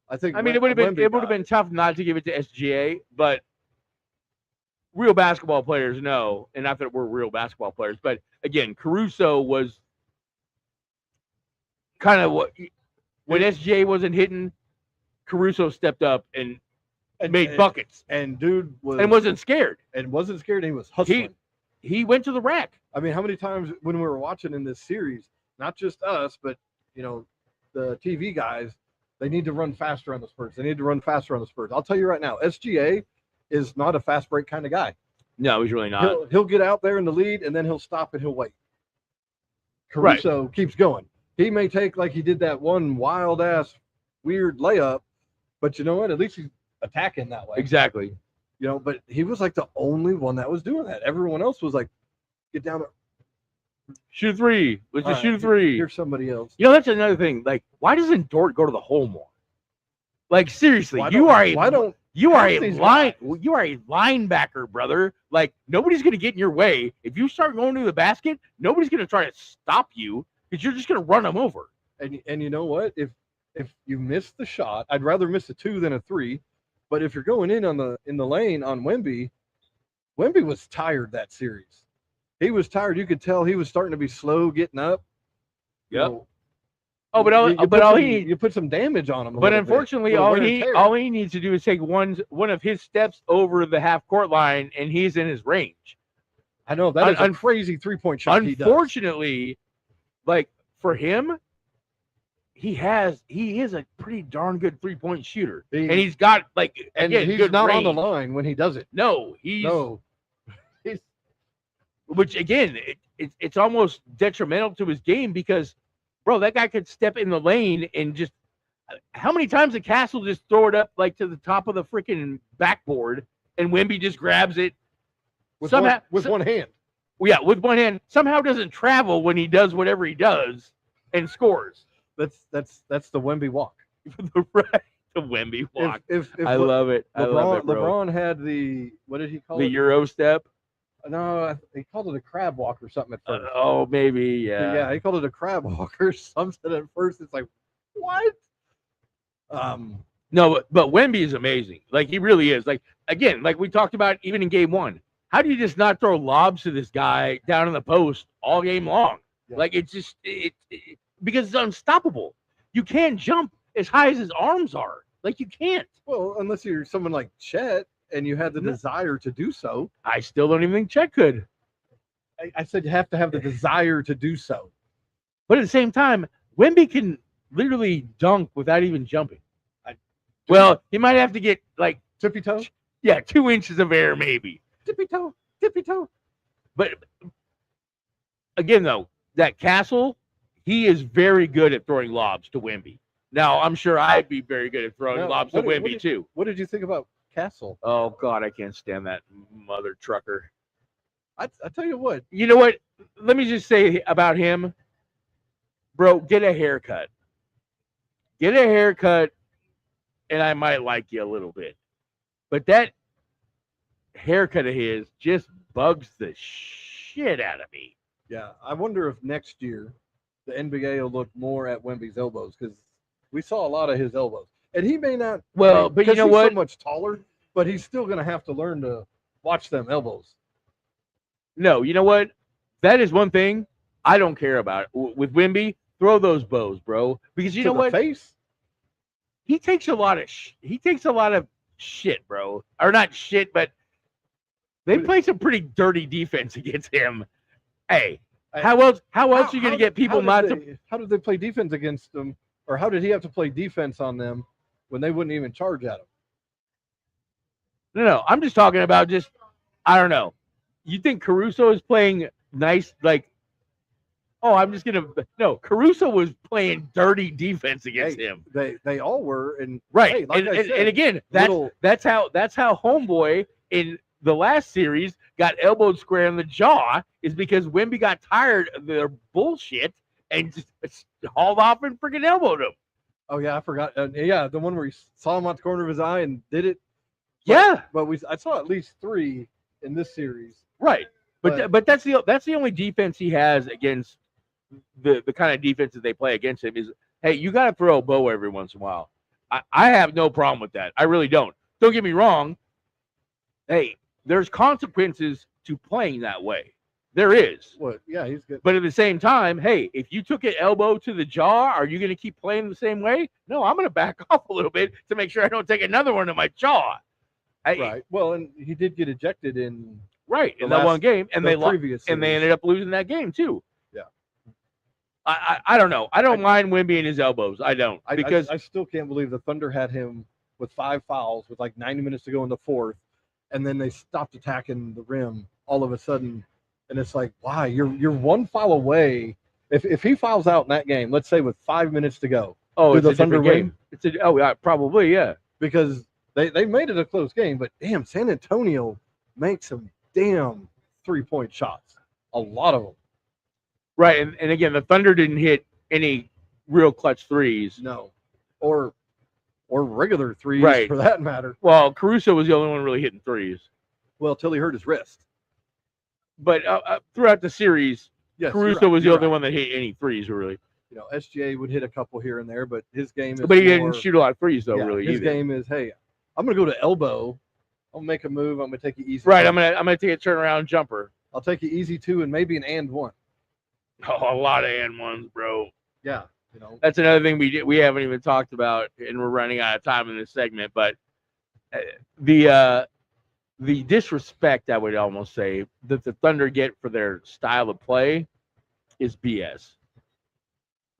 I think. It would have been tough not to give it to SGA, but real basketball players know, and not that we're real basketball players, but again, Caruso was kind of when SGA wasn't hitting, Caruso stepped up and made buckets. And dude wasn't scared. And he was hustling. He went to the rack. I mean, how many times when we were watching in this series, not just us, but the TV guys, they need to run faster on the Spurs. I'll tell you right now, SGA is not a fast break kind of guy. No, he's really not. He'll get out there in the lead, and then he'll stop and he'll wait. Caruso keeps going. He may take, like he did that one wild ass weird layup, but you know what? At least he's attacking that way. Exactly. But he was like the only one that was doing that. Everyone else was like, get down there. Shoot a three. Let's just shoot a three. Here's somebody else. That's another thing. Like, why doesn't Dort go to the hole more? Like, seriously, you are a linebacker, brother. Like, nobody's gonna get in your way. If you start going to the basket, nobody's gonna try to stop you because you're just gonna run them over. And you know what? If you miss the shot, I'd rather miss a 2 than a 3. But if you're going in the lane on Wemby was tired that series. he was tired. You could tell he was starting to be slow getting up. You Yep. know, Oh, but you put some damage on him. But unfortunately, all he needs to do is take one of his steps over the half court line, and he's in his range. I know that is a crazy 3-point shot. Unfortunately, like for him, he is a pretty darn good 3-point shooter, and he's got he's good not range. on the line when he does it. No. Which again, it's almost detrimental to his game because, bro, that guy could step in the lane and just. How many times did Castle just throw it up like to the top of the freaking backboard, and Wemby just grabs it with one hand? Yeah, with one hand. Somehow doesn't travel when he does whatever he does and scores. That's the Wemby walk. The Wemby walk. If I love it. I love it, bro. LeBron had what did he call it? The Euro step. No, he called it a crab walk or something at first. Maybe, yeah. Yeah, he called it a crab walk or something at first. It's like, what? No, but Wemby is amazing. Like, he really is. Like, again, like we talked about even in game 1. How do you just not throw lobs to this guy down in the post all game long? Yeah. Like, it's just because it's unstoppable. You can't jump as high as his arms are. Like, you can't. Well, unless you're someone like Chet and you have the desire to do so. I still don't even think Chet could. I said you have to have the desire to do so. But at the same time, Wemby can literally dunk without even jumping. He might have to get like tippy toe. Yeah, 2 inches of air maybe. Tippy toe. But again, though, that Castle, he is very good at throwing lobs to Wemby. Now, I'm sure I'd be very good at throwing lobs to Wemby too. What did you think about Castle? Oh God, I can't stand that mother trucker. I tell you what. You know what? Let me just say about him, bro. Get a haircut. Get a haircut, and I might like you a little bit. But that haircut of his just bugs the shit out of me. Yeah, I wonder if next year the NBA will look more at Wemby's elbows because we saw a lot of his elbows, and he may not. Well, but you know what? He's so much taller, but he's still going to have to learn to watch them elbows. No, you know what? That is one thing I don't care about with Wemby. Throw those bows, bro, because you know what? Face. He takes a lot of shit, bro. Or not shit, but they play some pretty dirty defense against him. Hey, how else are you going to get people to? How did they play defense against them, or how did he have to play defense on them when they wouldn't even charge at him? No, I'm just talking about I don't know. You think Caruso is playing nice? Like, Caruso was playing dirty defense against him. They all were, and right. Hey, like and again, that's how Homeboy in the last series got elbowed square in the jaw is because Wemby got tired of their bullshit and just hauled off and freaking elbowed him. Oh yeah, I forgot. The one where he saw him out the corner of his eye and did it. But I saw at least 3 in this series. Right, but that's the only defense he has against the kind of defense that they play against him is, hey, you got to throw a bow every once in a while. I have no problem with that. I really don't. Don't get me wrong. Hey, there's consequences to playing that way. There is. What? Yeah, he's good. But at the same time, hey, if you took an elbow to the jaw, are you going to keep playing the same way? No, I'm going to back off a little bit to make sure I don't take another one to my jaw. Right. Well, and he did get ejected in that one game, and they ended up losing that game too. Yeah. I don't know. I don't mind Wemby and his elbows. I don't, because I still can't believe the Thunder had him with 5 fouls with like 90 minutes to go in the fourth, and then they stopped attacking the rim all of a sudden, and it's like, why? You're 1 foul away. If he fouls out in that game, let's say with 5 minutes to go, it's the Thunder game. Probably, yeah, because they made it a close game, but damn, San Antonio makes some damn 3-point shots, a lot of them. Right, and again, the Thunder didn't hit any real clutch threes. No, or regular threes for that matter. Well, Caruso was the only one really hitting threes. Well, till he hurt his wrist. But throughout the series, Caruso was the only one that hit any threes, really. You know, SGA would hit a couple here and there, but his game is. But he didn't shoot a lot of threes, though, really. His game is, hey, I'm gonna go to elbow. I'll make a move. I'm gonna take it easy. Right, I'm gonna take a turnaround jumper. I'll take an easy 2 and maybe an and 1. Oh, a lot of and ones, bro. Yeah, you know. That's another thing we haven't even talked about, and we're running out of time in this segment. But the disrespect, I would almost say, that the Thunder get for their style of play is BS.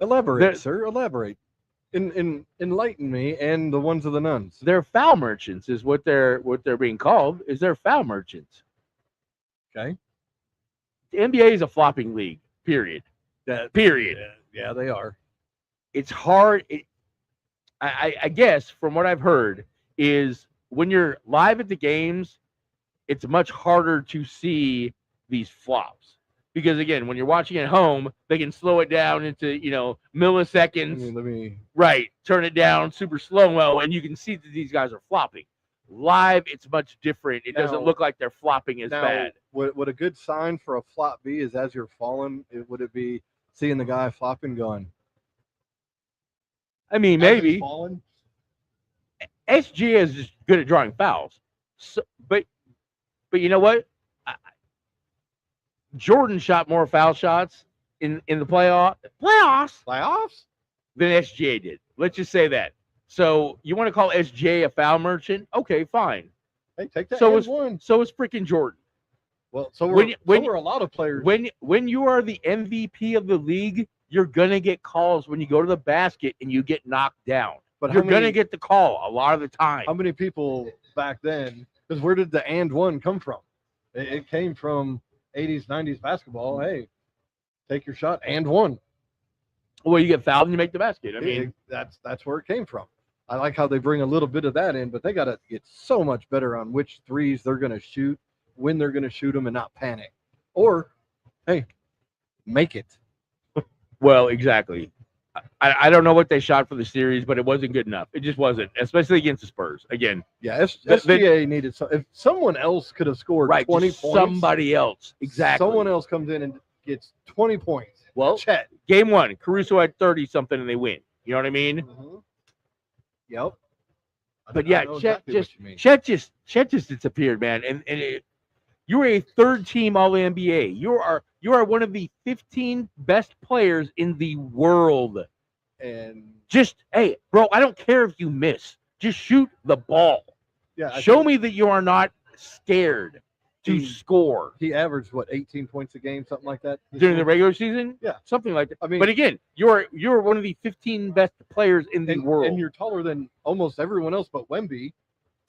Elaborate, sir. Elaborate. Enlighten me and the ones of the nuns. They're foul merchants, is what they're being called. Is they're foul merchants. Okay. The NBA is a flopping league. Period. Period. Yeah, they are. It's hard. I guess from what I've heard is when you're live at the games, it's much harder to see these flops because again, when you're watching at home, they can slow it down into milliseconds. Let me right, turn it down super slow-mo, and you can see that these guys are flopping. Live, it's much different. It doesn't look like they're flopping as bad. Would a good sign for a flop be is as you're falling? Would it be seeing the guy flopping, going? I mean, maybe. Falling? SGA is just good at drawing fouls. So, but you know what? Jordan shot more foul shots in the playoffs than SGA did. Let's just say that. So you want to call SGA a foul merchant? Okay, fine. Hey, take that. So is freaking Jordan. Well, so were a lot of players. When you are the MVP of the league, you're gonna get calls when you go to the basket and you get knocked down. But you're gonna get the call a lot of the time. How many people back then? Because where did the and 1 come from? It came from 80s, 90s basketball. Hey, take your shot and 1. Well, you get fouled and you make the basket. I mean, that's where it came from. I like how they bring a little bit of that in, but they got to get so much better on which threes they're going to shoot, when they're going to shoot them, and not panic. Or, hey, make it. Well, exactly. I don't know what they shot for the series, but it wasn't good enough. It just wasn't, especially against the Spurs. Again, yeah, SGA needed if someone else could have scored 20 points. Somebody else, exactly. Someone else comes in and gets 20 points. Well, Chet. Game 1, Caruso had 30-something, and they win. You know what I mean? Mm-hmm. Yep. But yeah, Chet just disappeared, man. And you were a third-team All-NBA. You are one of the 15 best players in the world. And hey, bro, I don't care if you miss. Just shoot the ball. Yeah. Show me that you are not scared to score. He averaged 18 points a game, something like that during the regular season. Yeah, something like that. I mean, but again, you're one of the 15 best players in the world, and you're taller than almost everyone else but Wemby.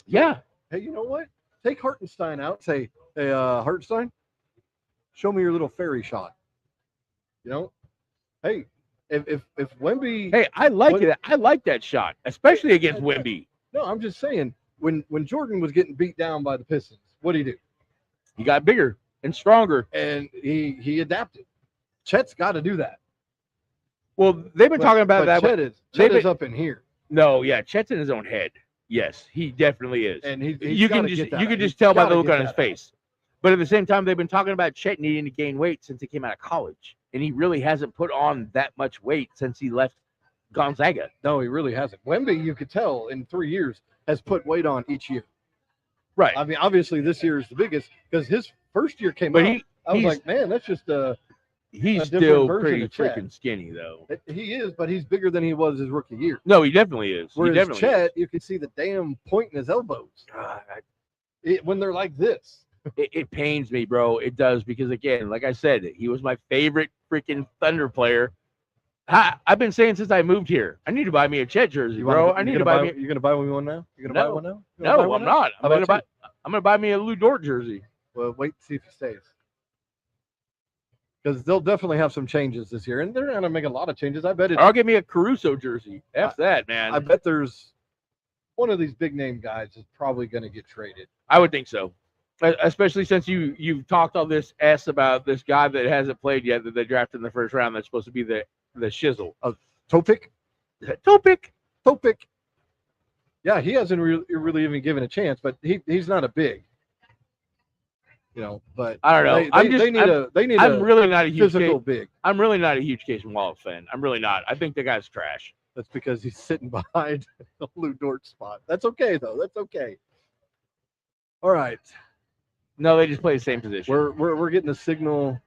Yeah. Hey, you know what? Take Hartenstein out. Say, hey, Hartenstein, show me your little fairy shot. You know, hey, if Wemby, hey, I like it. I like that shot, especially against Wemby. No, I'm just saying when Jordan was getting beat down by the Pistons, what did he do? He got bigger and stronger, and he adapted. Chet's got to do that. Well, they've been talking about that. Chet is up in here. No, yeah, Chet's in his own head. Yes, he definitely is. And you can just tell by the look on his face. But at the same time, they've been talking about Chet needing to gain weight since he came out of college, and he really hasn't put on that much weight since he left Gonzaga. No, he really hasn't. Wemby, you could tell in 3 years, has put weight on each year. Right. I mean, obviously this year is the biggest because his first year came out. I was like, man, that's just he's still pretty freaking skinny, though. He is, but he's bigger than he was his rookie year. No, he definitely is. Whereas Chet, you can see the damn point in his elbows. When they're like this. It pains me, bro. It does, because, again, like I said, he was my favorite freaking Thunder player. I've been saying since I moved here, I need to buy me a Chet jersey, bro. I need to buy me. You're gonna buy me one now? You're gonna buy one now? No, I'm not. I'm gonna buy me a Lou Dort jersey. Well, wait to see if he stays, because they'll definitely have some changes this year, and they're gonna make a lot of changes. I bet. I'll get me a Caruso jersey. F that, man. I bet there's one of these big name guys is probably gonna get traded. I would think so, especially since you've talked all this about this guy that hasn't played yet that they drafted in the first round. That's supposed to be the shizzle of Topic. Yeah, he hasn't really even given a chance, but he's not a big, but I don't know. I'm really not a huge physical big. I'm really not a huge Casey Wallace fan. I'm really not. I think the guy's trash. That's because he's sitting behind the Lou Dort spot. That's okay though. That's okay. All right. No, they just play the same position. We're getting a signal.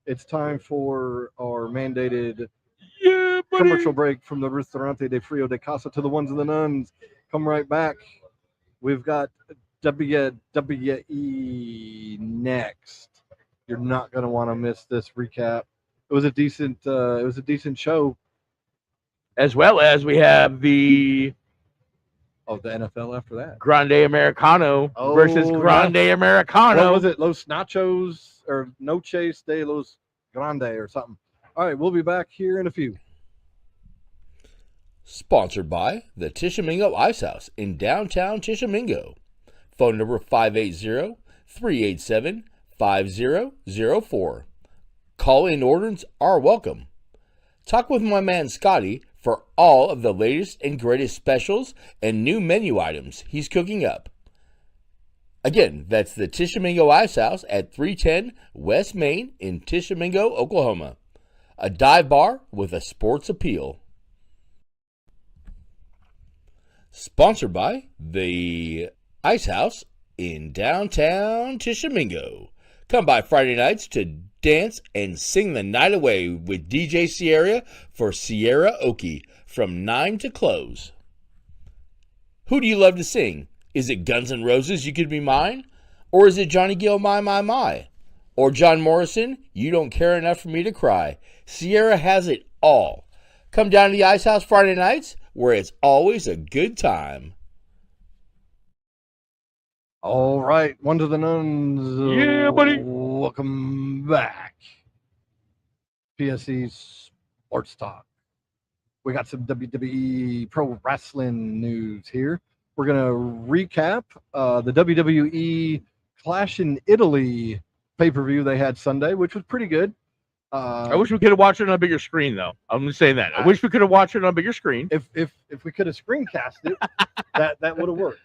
It's time for our mandated buddy. commercial break from the Ristorante de Frio de Casa to the ones and the nuns. Come right back. We've got WWE next. You're not going to want to miss this recap. It was a decent show. As well as we have the NFL after that. Grande Americano versus Grande Americano. What was it? Los Nachos or Noches de los Grande or something. All right, we'll be back here in a few. Sponsored by the Tishomingo Ice House in downtown Tishomingo. Phone number 580-387-5004. Call-in orders are welcome. Talk with my man Scotty for all of the latest and greatest specials and new menu items he's cooking up. Again, that's the Tishomingo Ice House at 310 West Main in Tishomingo, Oklahoma. A dive bar with a sports appeal. Sponsored by the Ice House in downtown Tishomingo. Come by Friday nights to dance and sing the night away with DJ Sierra for Sierra Oki from 9 to close. Who do you love to sing? Is it Guns N' Roses, You Could Be Mine? Or is it Johnny Gill, My? Or John Morrison, You Don't Care Enough for Me to Cry? Sierra has it all. Come down to the Ice House Friday nights, where it's always a good time. All right, one to the nuns. Yeah, buddy. Welcome back. PSE Sports Talk. We got some WWE Pro Wrestling news here. We're going to recap the WWE Clash in Italy pay-per-view they had Sunday, which was pretty good. I wish we could have watched it on a bigger screen, though. I'm just saying that. I wish we could have watched it on a bigger screen. If we could have screencast it, that would have worked.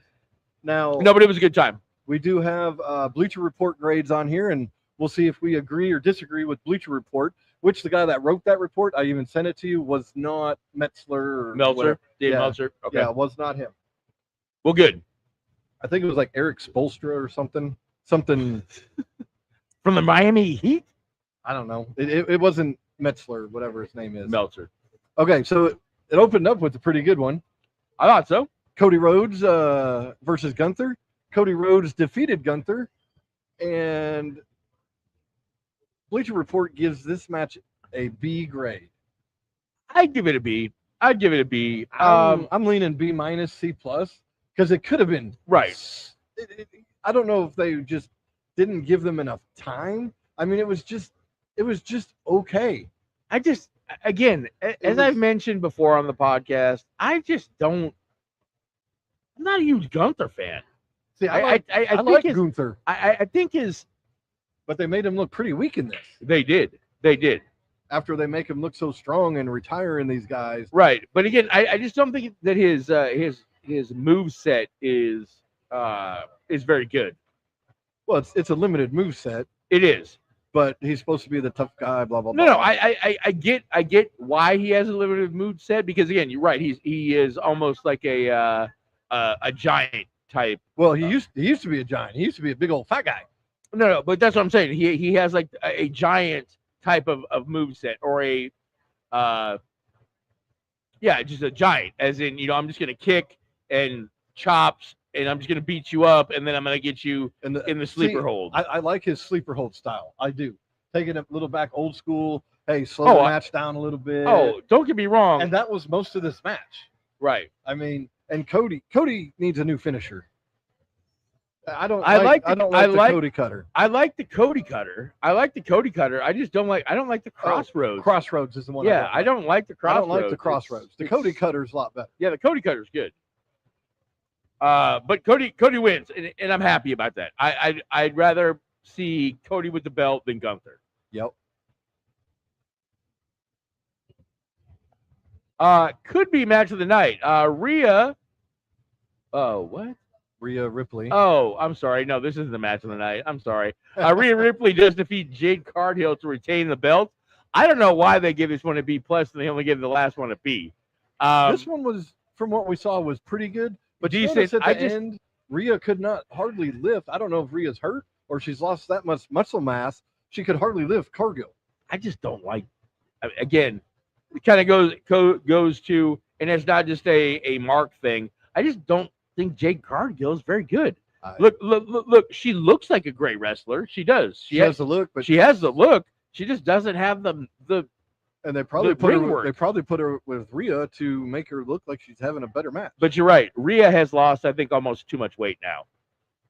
Now, No, but it was a good time. we do have Bleacher Report grades on here, and we'll see if we agree or disagree with Bleacher Report, which the guy that wrote that report, I even sent it to you, was not Metzler or Meltzer. whatever. Dave Yeah. Meltzer. Okay. Yeah, it was not him. Well, good. I think it was like Eric Spolstra or something. Something, From the Miami Heat? I don't know. It wasn't Metzler, whatever his name is. Meltzer. Okay, so it opened up with a pretty good one. I thought so. Cody Rhodes versus Gunther. Cody Rhodes defeated Gunther, and Bleacher Report gives this match a B grade. I'd give it a B. I'm leaning B minus, C plus, because it could have been Right. I don't know if they just didn't give them enough time. I mean, it was just okay. I just, again, as I've mentioned before on the podcast, I'm not a huge Gunther fan. See, I I like think his, Gunther, I think but they made him look pretty weak in this. they did. After they make him look so strong and retiring these guys. Right. But again, I just don't think that his move set is very good. Well, it's a limited move set, It is. but he's supposed to be the tough guy. Blah blah blah. No, I get why he has a limited move set, because again, you're right. He is almost like a giant type. Well, he used to be a giant. He used to be a big old fat guy. No, but that's what I'm saying. He has like a giant type of move set, or a just a giant, as in, I'm just gonna kick and chops, and I'm just gonna beat you up, and then I'm gonna get you in the sleeper hold. I like his sleeper hold style. I do. Taking it a little back old school. Hey, slow the match down a little bit. Oh, don't get me wrong. And that was most of this match. Right. I mean, and Cody needs a new finisher. I don't I like like the Cody Cutter. I like the Cody Cutter. I just don't like the Crossroads. Crossroads is the one. Yeah, I don't like the Crossroads. I don't like the Crossroads. The Cody Cutter's a lot better. Yeah, the Cody Cutter's good. But Cody wins, and I'm happy about that. I'd rather see Cody with the belt than Gunther. Yep. Could be match of the night. Rhea. Oh, what? Rhea Ripley. Oh, I'm sorry. No, this isn't the match of the night. I'm sorry. Rhea Ripley does defeat Jade Cargill to retain the belt. I don't know why they give this one a B plus and they only give the last one a B. This one was, from what we saw, was pretty good. But decent. At the end, Rhea could not hardly lift. I don't know if Rhea's hurt or she's lost that much muscle mass, she could hardly lift Cargill. I just don't like. Again, it kind of goes to, and it's not just a mark thing. I just don't think Jade Cargill is very good. Look. She looks like a great wrestler. She does. She has the look, but she has the look. She just doesn't have the. And they probably the put her with Rhea to make her look like she's having a better match. But you're right. Rhea has lost, I think, almost too much weight now.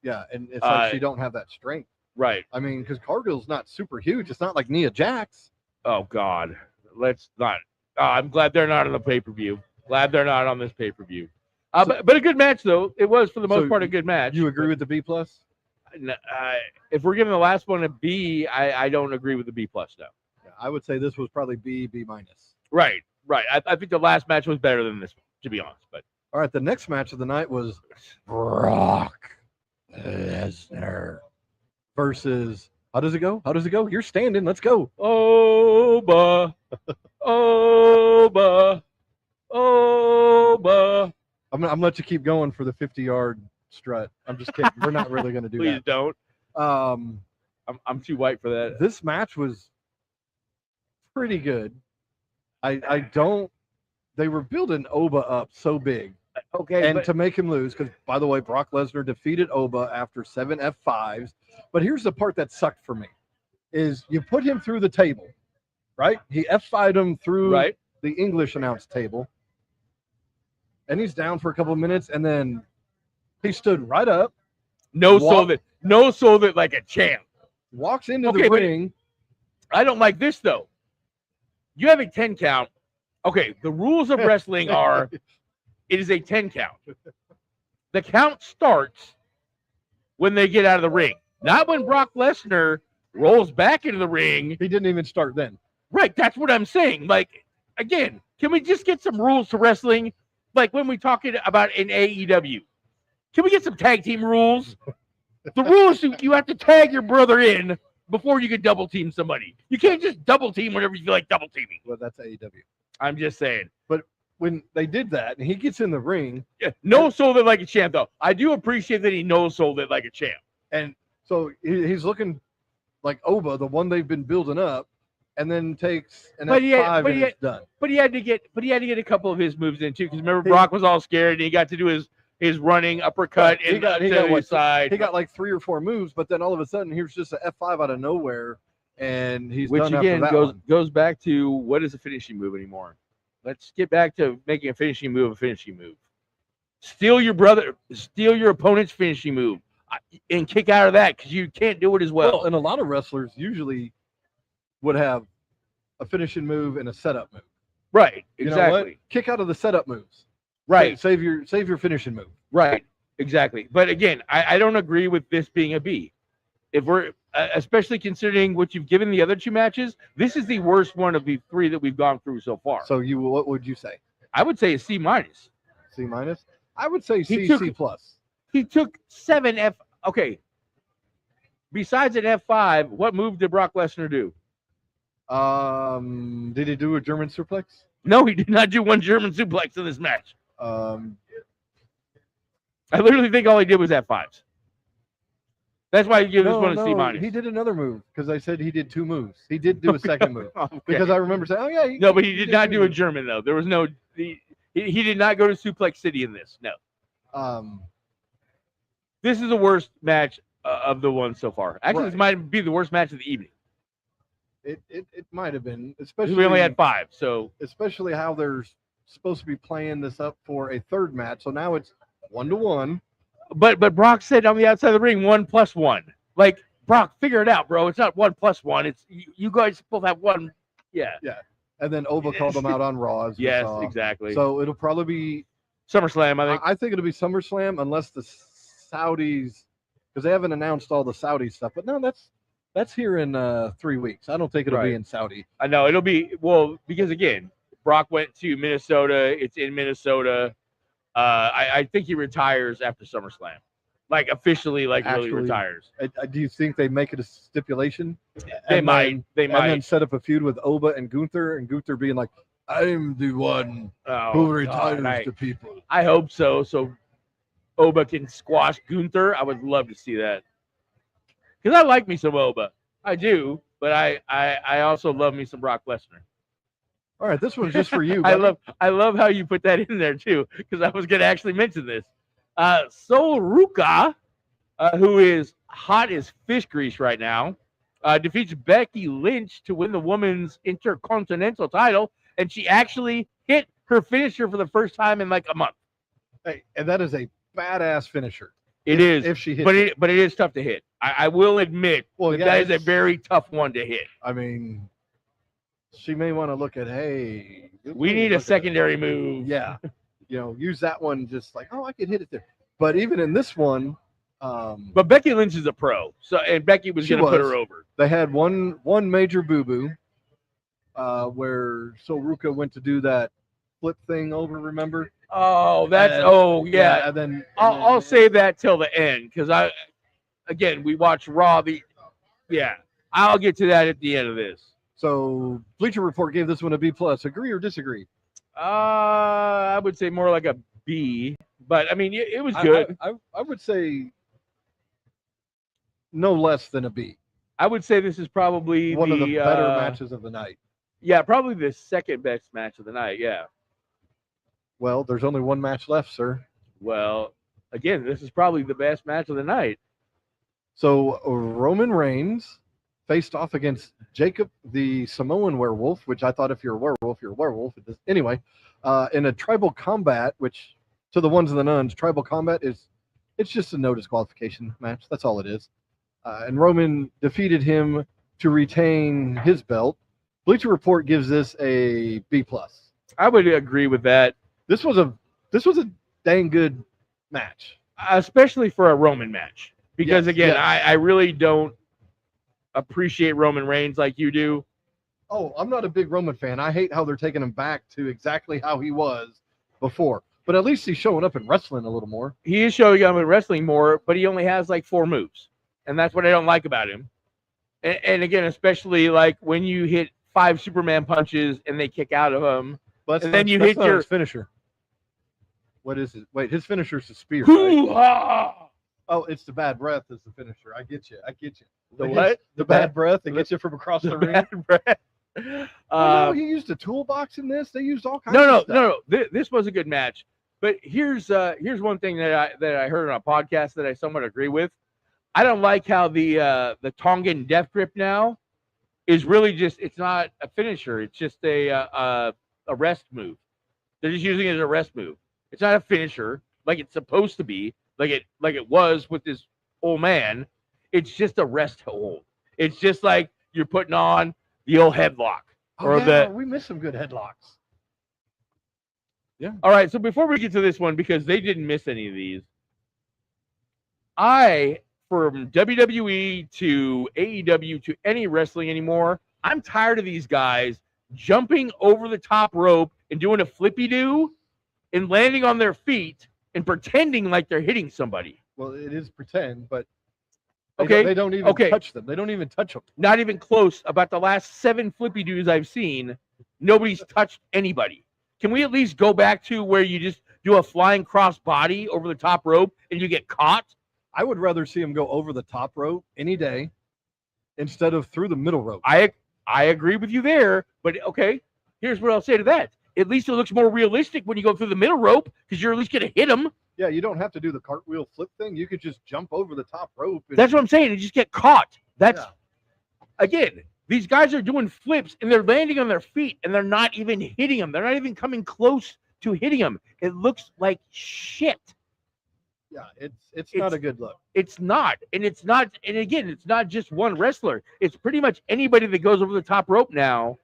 Yeah, and it's like she don't have that strength. Right. I mean, because Cargill's not super huge. It's not like Nia Jax. Oh God, let's not. I'm glad they're not on the pay-per-view. Glad they're not on this pay-per-view. But a good match though. It was for the most part a good match. You agree with the B+? If we're giving the last one a B, I don't agree with the B+ now. Yeah, I would say this was probably B-. Right. I think the last match was better than this one, to be honest. But all right, the next match of the night was Brock Lesnar versus. How does it go? You're standing. Let's go. Oba. I'm gonna let you keep going for the 50-yard strut. I'm just kidding. We're not really gonna do Please that. don't. I'm too white for that. This match was pretty good. I don't. They were building Oba up so big. Okay, And to make him lose, because by the way, Brock Lesnar defeated Oba after 7 F5s. But here's the part that sucked for me: is you put him through the table, right? He F5'd him through the English announce table, and he's down for a couple of minutes, and then he stood right up, sold it like a champ. Walks into the ring. I don't like this though. You have a 10 count. Okay, the rules of wrestling are. It is a 10 count. The count starts when they get out of the ring, not when Brock Lesnar rolls back into the ring. He didn't even start then. Right, that's what I'm saying. Like, again, can we just get some rules to wrestling? Like when we talking about in AEW, can we get some tag team rules? The rules, you have to tag your brother in before you can double team somebody. You can't just double team whenever you feel like double teaming. Well, that's AEW. I'm just saying. But when they did that and he gets in the ring. Yeah, sold it like a champ, though. I do appreciate that he sold it like a champ. And so he's looking like Oba, the one they've been building up, and then takes an F5 and it's done. But he had to get a couple of his moves in too, because remember Brock was all scared and he got to do his running uppercut he got like, side. He got like 3 or 4 moves, but then all of a sudden here's just an F5 out of nowhere, and he's which done again after that goes back to what is a finishing move anymore. Let's get back to making a finishing move a finishing move. Steal your opponent's finishing move and kick out of that because you can't do it as well. And a lot of wrestlers usually would have a finishing move and a setup move. Right, exactly. You know what? Kick out of the setup moves. Right. Save your finishing move. Right, exactly. But again, I don't agree with this being a B. If we're especially considering what you've given the other 2 matches, this is the worst one of the 3 that we've gone through so far. So what would you say? I would say a C-. C-? I would say C+. He took 7 F. Okay. Besides an F5, what move did Brock Lesnar do? Did he do a German suplex? No, he did not do one German suplex in this match. I literally think all he did was F5s. That's why you give this one a C-. He did another move because I said he did 2 moves. He did do a second move because I remember saying, "Oh yeah." No, but he did not do a German though. There was no. He did not go to Suplex City in this. No. This is the worst match of the one so far. Actually, This might be the worst match of the evening. It might have been, especially we only had 5. So especially how they're supposed to be playing this up for a 3rd match. So now it's 1-1. But Brock said on the outside of the ring 1+1. Like, Brock, figure it out, bro. It's not 1+1. It's you guys both have 1. Yeah. Yeah. And then Oba called them out on Raw. Yes, exactly. So it'll probably be SummerSlam, I think. I think it'll be SummerSlam unless the Saudis, because they haven't announced all the Saudi stuff. But no, that's here in 3 weeks. I don't think it'll be in Saudi. I know it'll be because again, Brock went to Minnesota. It's in Minnesota. I think he retires after SummerSlam, like officially, really retires. Do you think they make it a stipulation? They might. And then set up a feud with Oba and Gunther being like, "I'm the one who retires the people." I hope so. So Oba can squash Gunther. I would love to see that. because I like me some Oba. I do, but I also love me some Brock Lesnar. All right, this one's just for you. I buddy. love how you put that in there too, because I was going to actually mention this. Sol Ruka, who is hot as fish grease right now, defeats Becky Lynch to win the women's Intercontinental title, and she actually hit her finisher for the first time in like a month. Hey, and that is a badass finisher. It is, if she hits but it is tough to hit. I will admit, that is a very tough one to hit. I mean, she may want to look at, hey, we need a secondary move. Yeah, use that one. Just like, oh, I could hit it there. But even in this one, but Becky Lynch is a pro, so and Becky was going to put her over. They had one major boo boo, where Sol Ruka went to do that flip thing over. Remember? Oh, yeah. And then I'll save that till the end because we watch Raw. I'll get to that at the end of this. So Bleacher Report gave this one a B+. Agree or disagree? I would say more like a B, but I mean it was good. I would say no less than a B. I would say this is probably one of the better matches of the night. Yeah, probably the second best match of the night. Yeah. Well, there's only one match left, sir. Well, again, this is probably the best match of the night. So Roman Reigns faced off against Jacob, the Samoan werewolf, which I thought if you're a werewolf, you're a werewolf. Anyway, in a tribal combat, which to the ones and the nuns, tribal combat it's just a no disqualification match. That's all it is. And Roman defeated him to retain his belt. Bleacher Report gives this a B+. I would agree with that. This was a dang good match, especially for a Roman match. Because I really don't appreciate Roman Reigns like you do. Oh, I'm not a big Roman fan. I hate how they're taking him back to exactly how he was before. But at least he's showing up in wrestling a little more. He is showing up in wrestling more, but he only has like 4 moves. And that's what I don't like about him. And again, especially like when you hit 5 Superman punches and they kick out of him. But and then you hit your his finisher. What is it? Wait, his finisher's a spear. Right? Oh, it's the bad breath is the finisher. I get you. The what? The bad breath that gets you from across the ring. Bad breath. No, he used a toolbox in this. They used all kinds of stuff. No. This was a good match. But here's one thing that I heard on a podcast that I somewhat agree with. I don't like how the Tongan death grip now is really just, it's not a finisher. It's just a rest move. They're just using it as a rest move. It's not a finisher like it's supposed to be, like it was with this old man. It's just a rest hold. It's just like you're putting on the old headlock. We missed some good headlocks. Yeah. All right, so before we get to this one, because they didn't miss any of these, from WWE to AEW to any wrestling anymore, I'm tired of these guys jumping over the top rope and doing a flippy-do and landing on their feet and pretending like they're hitting somebody. Well, it is pretend, but they don't even touch them. They don't even touch them. Not even close. About the last 7 flippy-doos I've seen, nobody's touched anybody. Can we at least go back to where you just do a flying cross body over the top rope and you get caught? I would rather see him go over the top rope any day instead of through the middle rope. I agree with you there, but okay, here's what I'll say to that. At least it looks more realistic when you go through the middle rope because you're at least going to hit him. Yeah, you don't have to do the cartwheel flip thing. You could just jump over the top rope. That's what I'm saying. And just get caught. Again, these guys are doing flips and they're landing on their feet and they're not even hitting them. They're not even coming close to hitting them. It looks like shit. Yeah, it's not a good look. It's not. And it's not. And again, it's not just one wrestler. It's pretty much anybody that goes over the top rope now.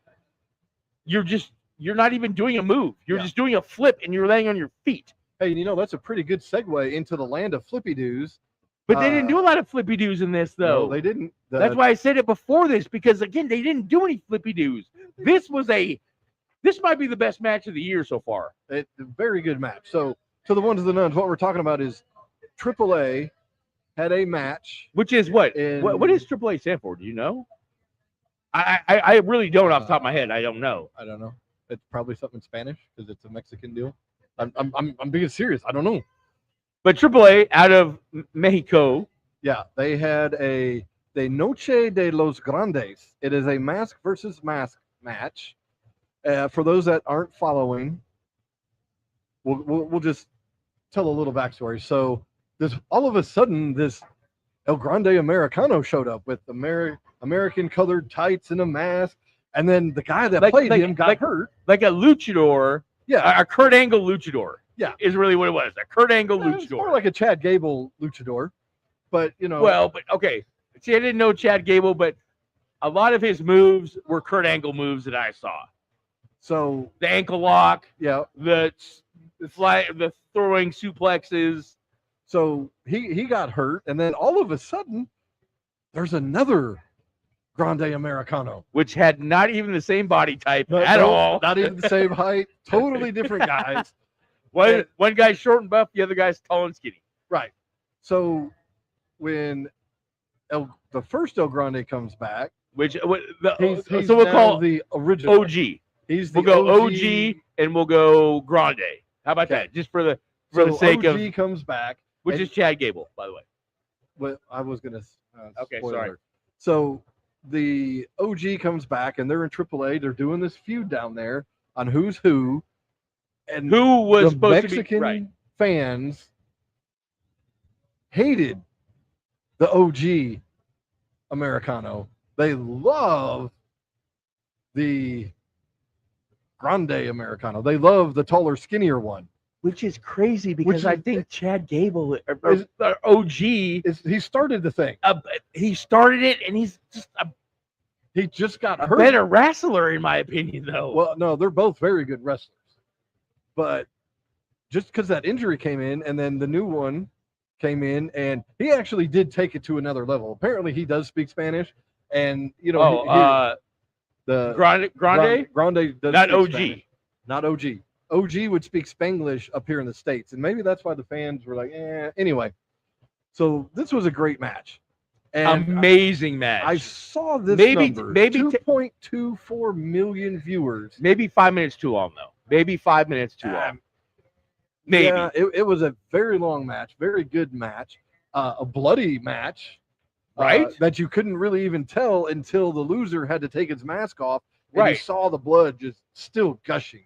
You're not even doing a move. You're just doing a flip and you're laying on your feet. Hey, that's a pretty good segue into the land of flippy-doos. But they didn't do a lot of flippy-doos in this, though. No, they didn't. That's why I said it before this, because, again, they didn't do any flippy-doos. This might be the best match of the year so far. A very good match. So, to the ones of the nuns, what we're talking about is AAA had a match. Which is what? What does AAA stand for? Do you know? I really don't off the top of my head. I don't know. I don't know. It's probably something in Spanish because it's a Mexican deal. I'm being serious. I don't know. But AAA out of Mexico. Yeah, they had a the Noche de los Grandes. It is a mask versus mask match. For those that aren't following, we'll just tell a little backstory. So this all of a sudden this El Grande Americano showed up with American colored tights and a mask, and then the guy that played him got hurt, like a luchador. Yeah, a Kurt Angle luchador. Yeah, is really what it was. A Kurt Angle luchador. It's more like a Chad Gable luchador, but you know. Well, but okay. See, I didn't know Chad Gable, but a lot of his moves were Kurt Angle moves that I saw. So the ankle lock, yeah, the throwing suplexes. So he got hurt, and then all of a sudden, there's another Grande Americano, which had not even the same body type at all. Not even the same height. Totally different guys. One guy's short and buff, the other guy's tall and skinny. Right. So when the first El Grande comes back, he's so we'll call the original OG. We'll go OG and we'll go Grande. How about that? Just for the sake OG of comes back, which is Chad Gable, by the way. Well, I was gonna. Okay, spoiler. sorry. So the OG comes back, and they're in AAA. They're doing this feud down there on who's who, and who was the supposed Mexican to be right. Fans hated the OG Americano. They love the Grande Americano. They love the taller, skinnier one. Which is crazy because I think Chad Gable, or OG, he started the thing. He started it, and he's just he just got a hurt. better wrestler, in my opinion, though. Well, no, they're both very good wrestlers. But just because that injury came in, and then the new one came in, and he actually did take it to another level. Apparently, he does speak Spanish, and you know, the Grande does not OG, Spanish. Not OG. OG would speak Spanglish up here in the States, and maybe that's why the fans were like, eh. Anyway, so this was a great match. And amazing match. I saw this maybe 2.24 million viewers. Maybe 5 minutes too long, though. Maybe 5 minutes too long. Maybe. Yeah, it was a very long match, very good match, a bloody match, right? That you couldn't really even tell until the loser had to take his mask off. And right. You saw the blood just still gushing.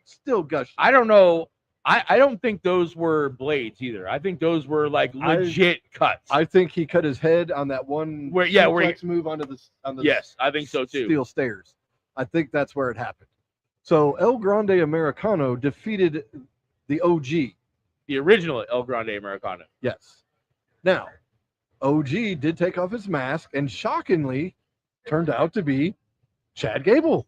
I don't know. I don't think those were blades either. I think those were like legit cuts. I think he cut his head on that one where he move onto the yes, I think so too. Steel stairs. I think that's where it happened. So El Grande Americano defeated the OG. The original El Grande Americano. Yes. Now, OG did take off his mask and shockingly turned out to be Chad Gable.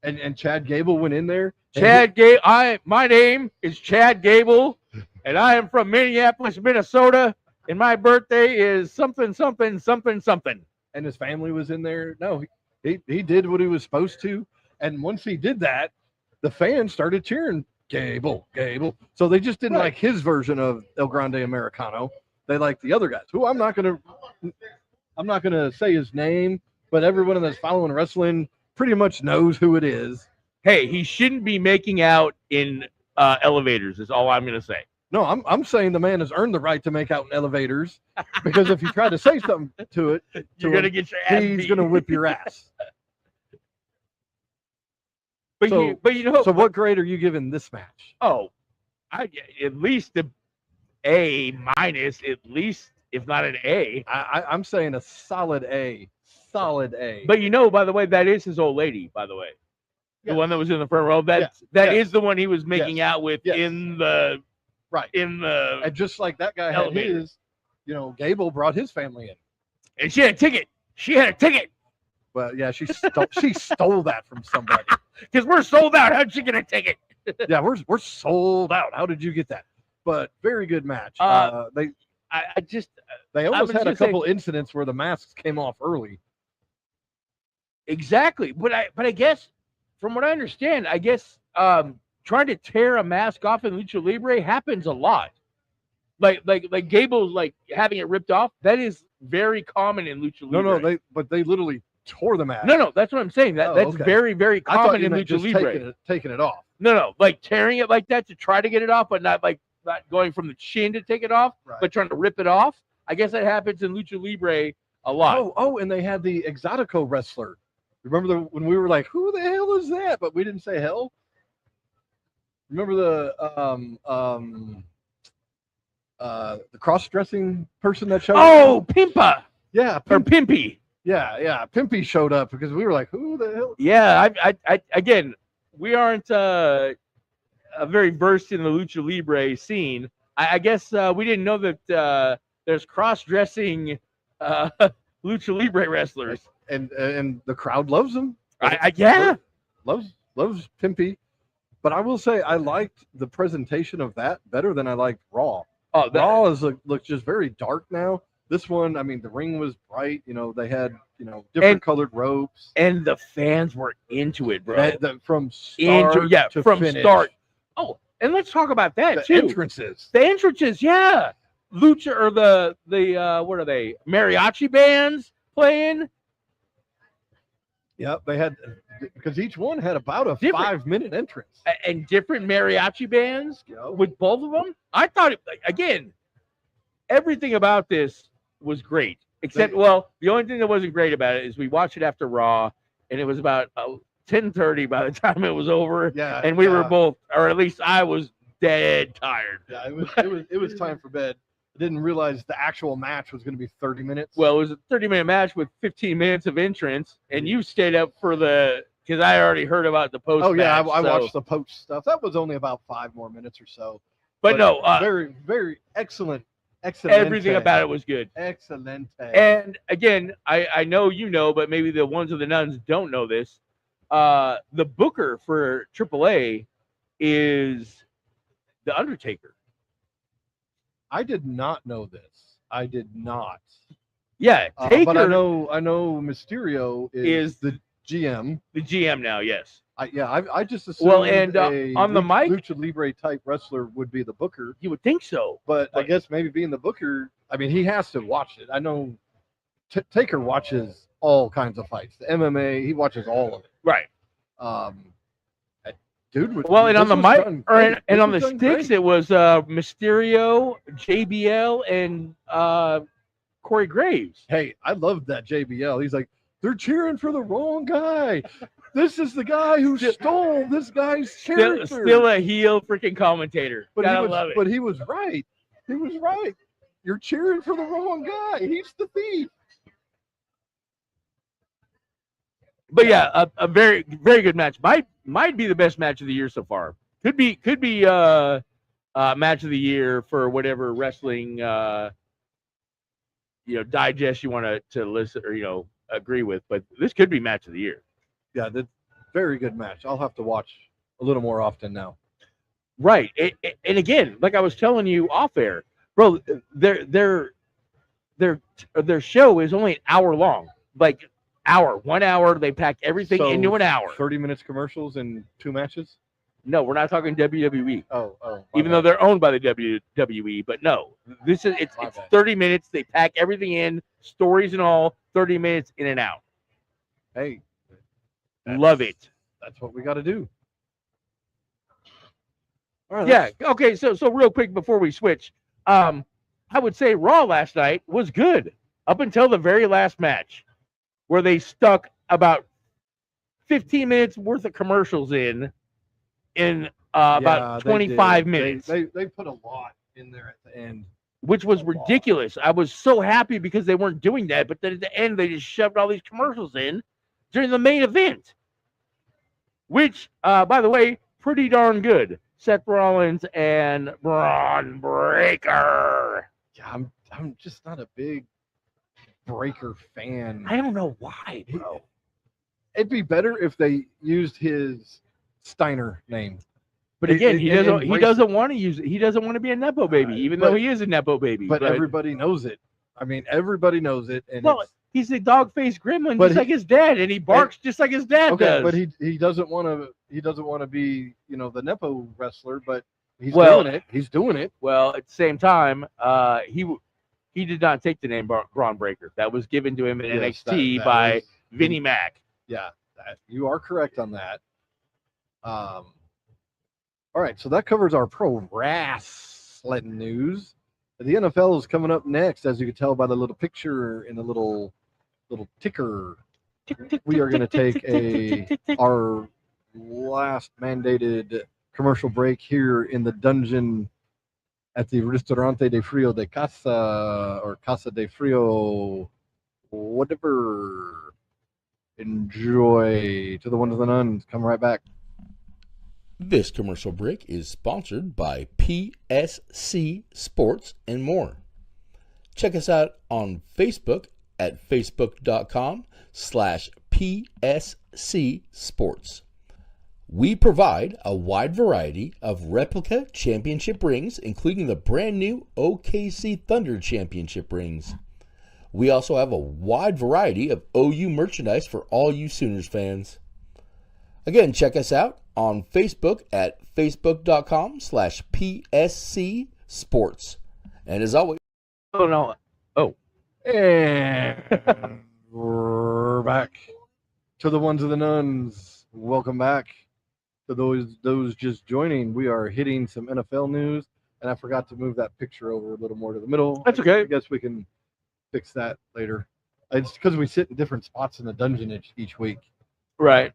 And Chad Gable went in there. My name is Chad Gable, and I am from Minneapolis, Minnesota, and my birthday is something. And his family was in there. No, he did what he was supposed to. And once he did that, the fans started cheering Gable. So they just didn't like his version of El Grande Americano. They liked the other guys, who I'm not gonna say his name, but everyone that's following wrestling pretty much knows who it is. Hey, he shouldn't be making out in elevators, is all I'm going to say. No, I'm saying the man has earned the right to make out in elevators, because if you try to say something to it, you're going to get your ass beat. He's going to whip your ass. But you know. So what grade are you giving this match? Oh, at least the A minus, at least, if not an A. I'm saying a solid A. Solid A. But you know, by the way, that is his old lady, by the way. The one that was in the front row. That is the one he was making out with in the and just like that guy had his, Gable brought his family in. And she had a ticket. Well, yeah, she stole that from somebody. Because we're sold out. How'd she get a ticket? Yeah, we're sold out. How did you get that? But very good match. They almost had a couple incidents where the masks came off early. Exactly, but I guess from what I understand, trying to tear a mask off in Lucha Libre happens a lot. Like Gable's like having it ripped off. That is very common in Lucha Libre. No, they literally tore the mask. No, that's what I'm saying. That's very, very common in Lucha Libre. Taking it off. No, like tearing it like that to try to get it off, but not going from the chin to take it off, but trying to rip it off. I guess that happens in Lucha Libre A lot. Oh, and they had the Exotico wrestler. Remember when we were like, who the hell is that? But we didn't say hell. Remember the cross-dressing person that showed up? Oh, Pimpa Yeah, or Pimpy. yeah. Pimpy showed up because we were like, who the hell? Yeah, I again, we aren't very versed in the lucha libre scene. I guess we didn't know that there's cross-dressing lucha libre wrestlers. And the crowd loves him. Yeah, loves Pimpy. But I will say I liked the presentation of that better than I liked Raw. Oh, Raw looks just very dark now. This one, I mean, the ring was bright. You know, they had different colored ropes, and the fans were into it, bro. From start to from finish. start. Oh, and let's talk about that The too. entrances. The entrances, yeah. Lucha or the what are they? Mariachi bands playing. Yep, they had because each one had about a Different. 5-minute entrance. And different mariachi bands with both of them. I thought, again, everything about this was great. Except, well, the only thing that wasn't great about it is we watched it after Raw, and it was about 10:30 by the time it was over. Yeah, and we were both, or at least I was dead tired. Yeah, it was time for bed. I didn't realize the actual match was going to be 30 minutes. Well, it was a 30-minute match with 15 minutes of entrance, and you stayed up for because I already heard about the post. Oh yeah, I watched the post stuff. That was only about 5 more minutes or so. But no, very, very excellent. Everything about it was good. Excellent. And again, I know you know, but maybe the ones of the nuns don't know this. The booker for AAA is The Undertaker. I did not know this. I did not. Yeah, Taker. But I know Mysterio is the GM. The GM now, yes. I just assumed on the mic, Lucha Libre type wrestler would be the booker. You would think so, but I guess maybe being the booker, I mean, he has to watch it. I know Taker watches all kinds of fights. The MMA, he watches all of it. Right. Dude. Well, and on the mic, and on the sticks, it was Mysterio, JBL, and Corey Graves. Hey, I loved that JBL. He's like, they're cheering for the wrong guy. This is the guy who stole this guy's character. Still a heel freaking commentator. But love it. But he was right. He was right. You're cheering for the wrong guy. He's the thief. But yeah, a very, very good match. Might be the best match of the year so far. Could be match of the year for whatever wrestling digest you want to listen or agree with. But this could be match of the year. Yeah, that's very good match. I'll have to watch a little more often now. Right, and again, like I was telling you off air, bro, their show is only an hour long. Like 1 hour. They pack everything into an hour. 30 minutes commercials and 2 matches. No, we're not talking WWE. Oh. Even though they're owned by the WWE, but no, it's 30 minutes. They pack everything in, stories and all. 30 minutes in and out. Hey. Love it. That's what we got to do. All right. Yeah. Okay. So real quick before we switch, I would say Raw last night was good up until the very last match, where they stuck about 15 minutes worth of commercials in about 25 minutes. They put a lot in there at the end, which was ridiculous. I was so happy because they weren't doing that, but then at the end they just shoved all these commercials in during the main event, which, by the way, pretty darn good. Seth Rollins and Braun Breaker. Yeah, I'm just not a big Breaker fan. I don't know why, bro. It'd be better if they used his Steiner name. But again, he doesn't want to use it. He doesn't want to be a Nepo baby, even though he is a Nepo baby. But everybody knows it. I mean, everybody knows it. And he's a dog-faced gremlin, just like his dad, and he barks just like his dad does. But he doesn't want to be the Nepo wrestler, but he's doing it. He's doing it. Well, at the same time, he did not take the name Braun Breaker. That was given to him in NXT by Vinnie Mac. Yeah, you are correct on that. All right, so that covers our pro wrestling news. The NFL is coming up next, as you can tell by the little picture in the little ticker. We are going to take our last mandated commercial break here in the dungeon at the Ristorante de Frio de Casa or Casa de Frio, whatever. Enjoy. To the ones and the nuns. Come right back. This commercial break is sponsored by PSC Sports and more. Check us out on Facebook at facebook.com/PSC Sports. We provide a wide variety of replica championship rings, including the brand new OKC Thunder championship rings. We also have a wide variety of OU merchandise for all you Sooners fans. Again, check us out on Facebook at facebook.com/PSC Sports. And as always, Oh, no. Oh. And we're back. To the ones and the nuns, welcome back. To those just joining, we are hitting some NFL news, and I forgot to move that picture over a little more to the middle. That's okay. I guess we can fix that later. It's because we sit in different spots in the dungeon each week. Right.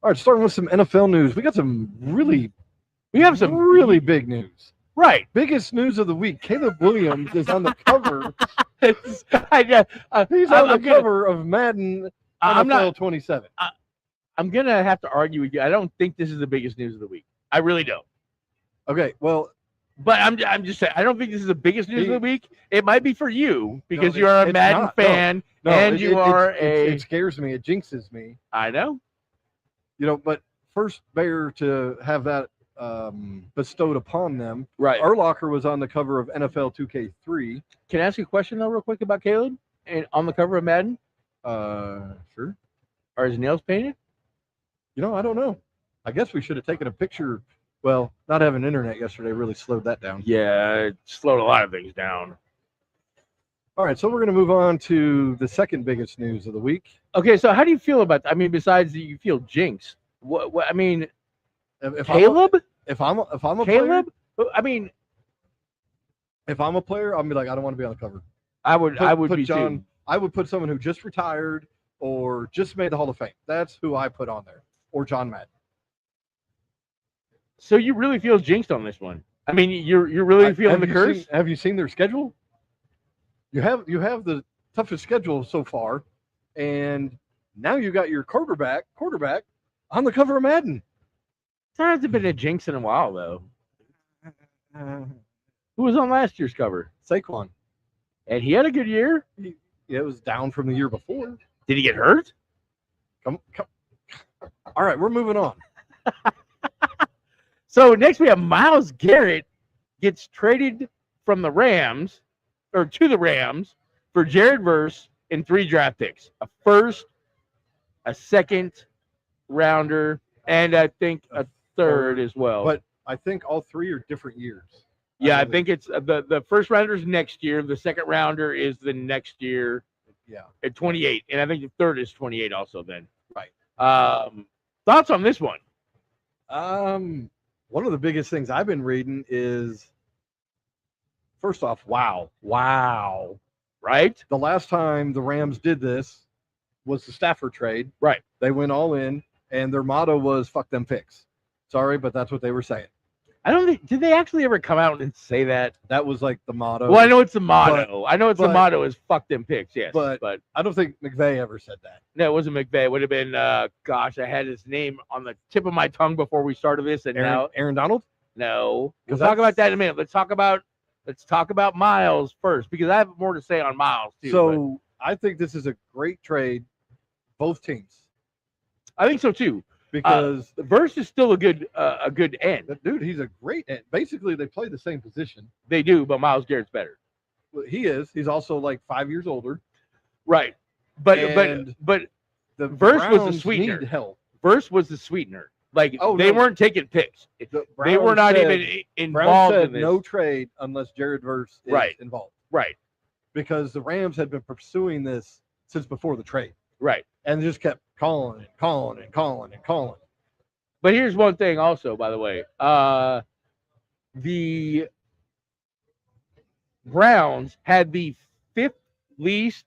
All right, starting with some NFL news. We got some really big news. Right. Biggest news of the week. Caleb Williams is on the cover. He's on the cover of Madden NFL 27. I'm going to have to argue with you. I don't think this is the biggest news of the week. I really don't. Okay, well. But I'm just saying, I don't think this is the biggest news of the week. It might be for you because you are a Madden fan and it scares me. It jinxes me. I know. You know, but first bear to have that bestowed upon them. Right. Urlacher was on the cover of NFL 2K3. Can I ask you a question, though, real quick about Caleb? And on the cover of Madden? Sure. Are his nails painted? You know, I don't know. I guess we should have taken a picture. Well, not having internet yesterday really slowed that down. Yeah, it slowed a lot of things down. All right, so we're going to move on to the second biggest news of the week. Okay, so how do you feel about that? I mean, besides that you feel jinxed. What I mean, if Caleb? If I'm a Caleb? player, I mean, if I'm a player, I'll be like, I don't want to be on the cover. I would be John, too. I would put someone who just retired or just made the Hall of Fame. That's who I put on there. Or John Madden. So you really feel jinxed on this one? I mean, you're really feeling the curse? Have you seen their schedule? You have the toughest schedule so far, and now you got your quarterback on the cover of Madden. There hasn't been a jinx in a while, though. Who was on last year's cover? Saquon. And he had a good year. It was down from the year before. Did he get hurt? Come. All right, we're moving on. So next we have Myles Garrett gets traded from the Rams or to the Rams for Jared Verse and 3 draft picks, a first, a second rounder, and I think a third as well. But I think all 3 are different years. Yeah, I think it's the first rounder is next year. The second rounder is the next year. Yeah, at 28, and I think the third is 28 also. Then, right? Thoughts on this one? One of the biggest things I've been reading is, first off, wow, right? The last time the Rams did this was the Stafford trade. Right. They went all in, and their motto was "fuck them picks." Sorry, but that's what they were saying. I don't think did they actually ever come out and say that? That was like the motto. Well, I know it's the motto. The motto is "fuck them picks." Yes, but I don't think McVay ever said that. No, it wasn't McVay. It would have been. Gosh, I had his name on the tip of my tongue before we started this, and now Aaron Donald. No, we'll talk about that in a minute. Let's talk about Myles first because I have more to say on Myles too. So I think this is a great trade, both teams. I think so too. Because the Verse is still a good end. Dude, he's a great end. Basically, they play the same position. They do, but Myles Garrett's better. Well, he is. He's also like 5 years older. Right. But the Verse was the Browns sweetener. need help. Verse was the sweetener. Like they weren't taking picks. They were not even involved in this. No trade unless Jared Verse is involved. Right. Because the Rams had been pursuing this since before the trade. Right. And just kept calling. But here's one thing also, by the way. The Browns had the 5th least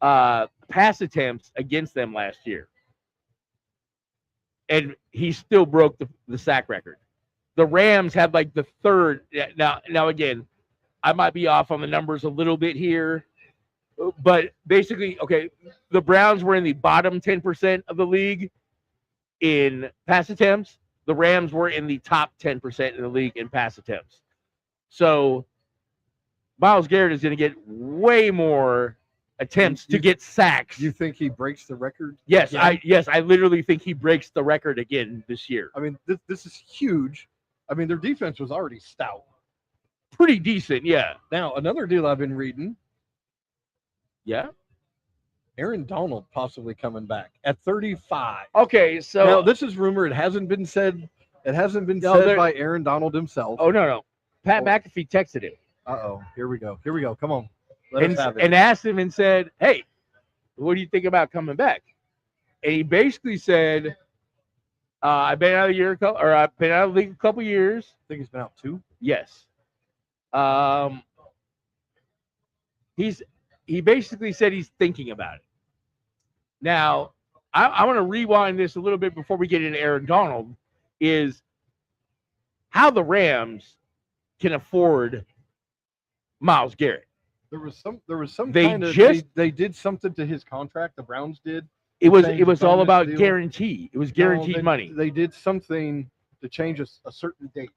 pass attempts against them last year. And he still broke the sack record. The Rams had like the 3rd. Now again, I might be off on the numbers a little bit here, but basically, okay, the Browns were in the bottom 10% of the league in pass attempts. The Rams were in the top 10% in the league in pass attempts. So Myles Garrett is going to get way more attempts to get sacks. You think he breaks the record? Yes, again? I literally think he breaks the record again this year. I mean, this is huge. I mean, their defense was already stout. Pretty decent, yeah. Now, another deal I've been reading. Yeah. Aaron Donald possibly coming back at 35. Okay, so now, this is rumor. It hasn't been said. It hasn't been said by Aaron Donald himself. Oh no. Pat McAfee texted him. Here we go. Come on. And asked him and said, "Hey, what do you think about coming back?" And he basically said, "I've been out of I've been out of the league a couple years." I think he's been out 2. Yes. He basically said he's thinking about it. Now, I want to rewind this a little bit before we get into Aaron Donald. Is how the Rams can afford Myles Garrett. There was some They did something to his contract. The Browns did. It was all about guarantee. It was guaranteed money. They did something to change a certain date.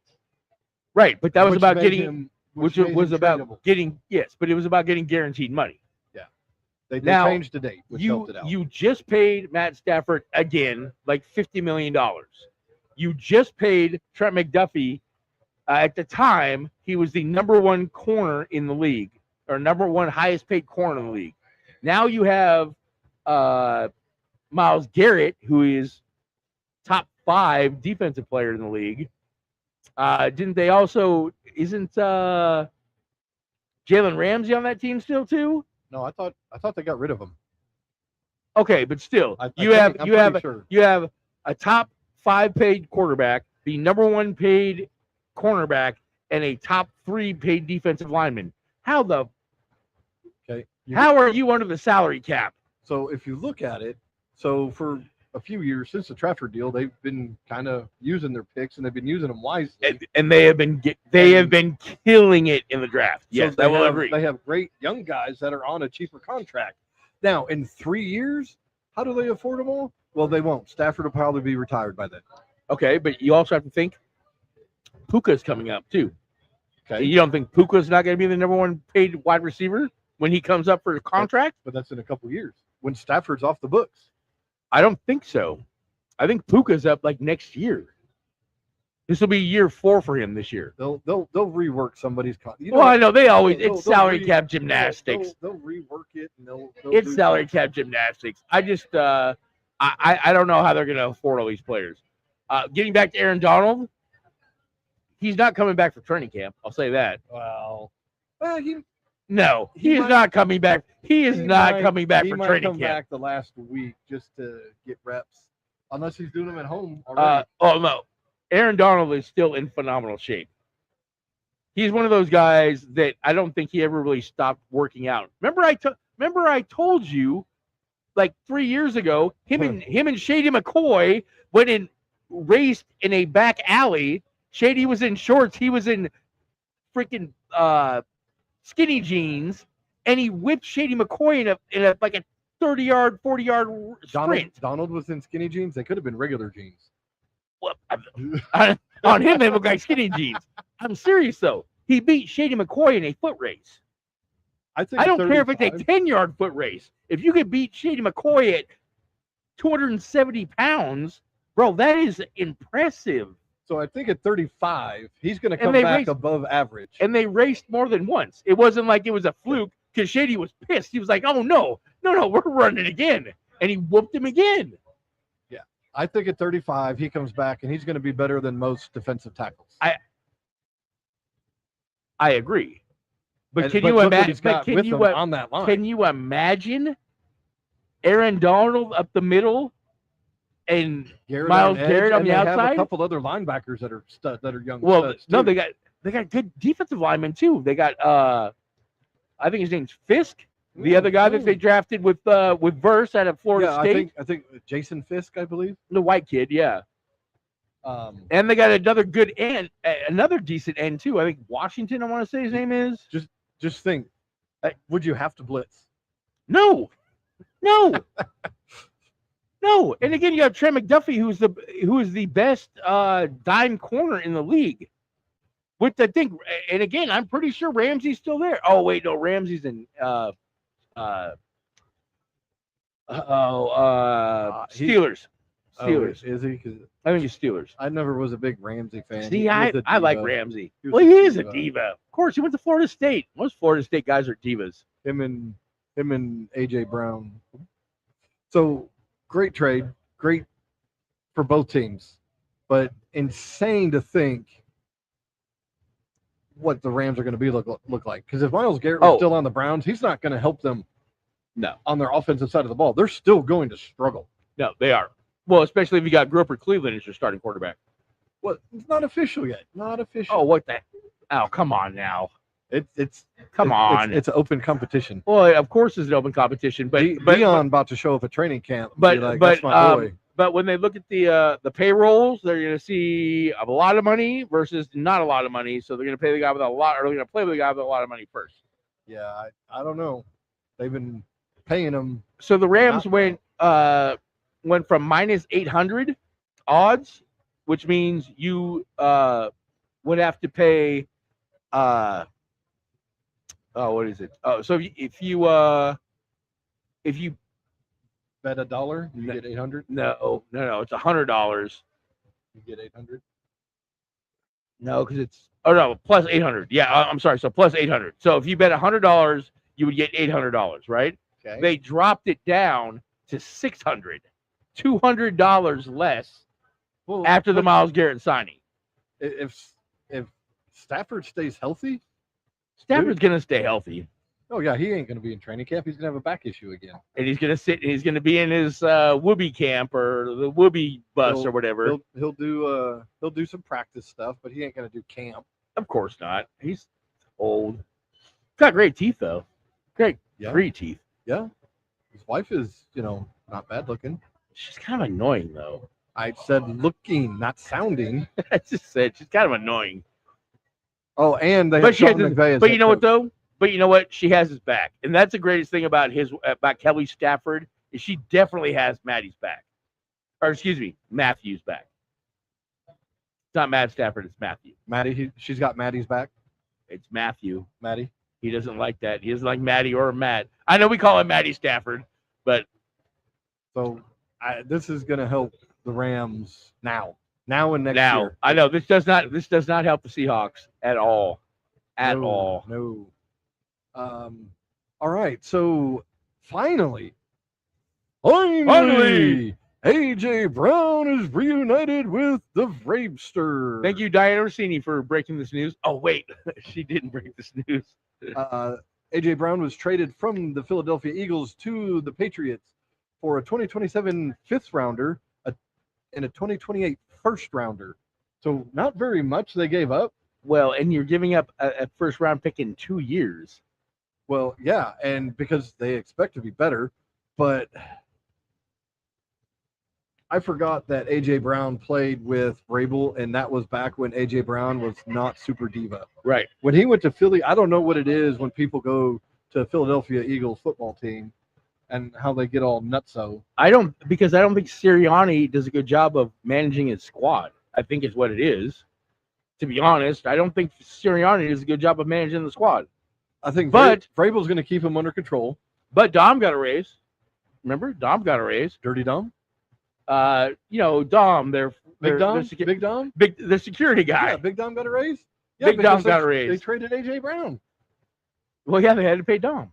Right, but that was about getting him, which was about tradable. Getting but it was about getting guaranteed money. Yeah. They changed the date, which helped it out. You just paid Matt Stafford again like $50 million. You just paid Trent McDuffie. At the time, he was the number 1 corner in the league, or number 1 highest paid corner in the league. Now you have Myles Garrett, who is top 5 defensive player in the league. Isn't Jalen Ramsey on that team still too? No, I thought they got rid of him. Okay, but still, you have a top 5 paid quarterback, the number 1 paid cornerback, and a top 3 paid defensive lineman. How are you under the salary cap? So if you look at it, so for a few years since the Trafford deal, they've been kind of using their picks, and they've been using them wisely. And they have been killing it in the draft. Yes, I will agree. They have great young guys that are on a cheaper contract. Now, in 3 years, how do they afford them all? Well, they won't. Stafford will probably be retired by then. Okay, but you also have to think Puka's coming up too. Okay, you don't think Puka's not going to be the number 1 paid wide receiver when he comes up for a contract? But that's in a couple years when Stafford's off the books. I don't think so. I think Puka's up like next year. This will be year 4 for him this year. They'll rework somebody's contract. I know they always. It's salary cap gymnastics. They'll rework it, and it's salary cap gymnastics. I just I don't know how they're going to afford all these players. Getting back to Aaron Donald, he's not coming back for training camp. I'll say that. He is not coming back. He is not coming back for training camp. He might come back the last week just to get reps, unless he's doing them at home already. No, Aaron Donald is still in phenomenal shape. He's one of those guys that I don't think he ever really stopped working out. Remember I told you like 3 years ago, him and Shady McCoy went and raced in a back alley. Shady was in shorts. He was in freaking skinny jeans, and he whipped Shady McCoy in a like a 30-yard, 40-yard sprint. Donald was in skinny jeans. They could have been regular jeans. Well, on him, they look like skinny jeans. I'm serious though. He beat Shady McCoy in a foot race. I don't care if it's a 10-yard foot race. If you could beat Shady McCoy at 270 pounds, bro, that is impressive. So I think at 35, he's going to come back above average. And they raced more than once. It wasn't like it was a fluke because Shady was pissed. He was like, oh, no, we're running again. And he whooped him again. Yeah. I think at 35, he comes back, and he's going to be better than most defensive tackles. I agree. But can you imagine Aaron Donald up the middle and Myles Garrett on the outside? They have a couple other linebackers that are young. Well, no, they got good defensive linemen too. They got I think his name's Fisk. The other guy that they drafted with Verse out of Florida State. I think Jason Fisk, I believe. The white kid, yeah. And they got another good end, another decent end too. I think Washington, I want to say his name is. Just think, would you have to blitz? No. No. And again, you have Trent McDuffie, who is the best dime corner in the league. Which I think, and again, I'm pretty sure Ramsey's still there. Oh wait, no, Ramsey's in Steelers. Steelers. Is he? I think he's Steelers. I never was a big Ramsey fan. See, I like Ramsey. Well, he is a diva. Of course, he went to Florida State. Most Florida State guys are divas. Him and AJ Brown. So great trade, great for both teams, but insane to think what the Rams are going to be look like. Because if Myles Garrett was still on the Browns, he's not going to help them. No, on their offensive side of the ball, they're still going to struggle. No, they are. Well, especially if you got Groper Cleveland as your starting quarterback. Well, it's not official yet. Not official. Oh, what the? Oh, come on now. It's an open competition. Well, of course it's an open competition, but Leon about to show up at training camp. But that's my boy. But when they look at the payrolls, they're going to see a lot of money versus not a lot of money. So they're going to pay the guy with a lot, or they're going to play with the guy with a lot of money first. Yeah, I don't know. They've been paying him. So the Rams went from minus 800 odds, which means you would have to pay. What is it? Oh, so if you bet $1, you get 800. No, it's $100. You get 800. No, because it's plus 800. Yeah, I'm sorry. So plus 800. So if you bet $100, you would get $800, right? Okay. They dropped it down to $600, $200 less after the Myles Garrett signing. If Stafford stays healthy, Stafford's going to stay healthy. Oh, yeah, he ain't going to be in training camp. He's going to have a back issue again. And he's going to sit, and he's going to be in his Whoopie camp or the Whoopie bus or whatever. He'll do some practice stuff, but he ain't going to do camp. Of course not. He's old. Got great teeth, though. Great teeth. Yeah. His wife is, not bad looking. She's kind of annoying, though. I said looking, not sounding. I just said she's kind of annoying. Oh, and they but have Sean McVay. But you know what, though? But you know what? She has his back. And that's the greatest thing about Kelly Stafford is she definitely has Maddie's back. Or, excuse me, Matthew's back. It's not Matt Stafford, it's Matthew. Maddie, she's got Maddie's back? It's Matthew. Maddie? He doesn't like that. He doesn't like Maddie or Matt. I know we call him Maddie Stafford, but. So, this is going to help the Rams now and next year. I know this does not help the Seahawks at all. No. All right. So finally, AJ Brown is reunited with the Vrabster. Thank you, Diane Orsini, for breaking this news. Oh wait, she didn't break this news. AJ Brown was traded from the Philadelphia Eagles to the Patriots for a 2027 fifth rounder and a 2028 first rounder. So not very much they gave up. Well, and you're giving up a first round pick in 2 years. Well, yeah, and because they expect to be better, but I forgot that AJ Brown played with Vrabel, and that was back when AJ Brown was not super diva. Right. When he went to Philly, I don't know what it is when people go to Philadelphia Eagles football team and how they get all nutso. I don't think Sirianni does a good job of managing his squad. I think is what it is. To be honest, I don't think Sirianni does a good job of managing the squad. I think Vrabel's going to keep him under control. But Dom got a raise. Remember? Dom got a raise. Dirty Dom? Dom, Big Dom? The security guy. Yeah, Big Dom got a raise? Yeah, Big Dom got a raise. They traded AJ Brown. Well, yeah, they had to pay Dom.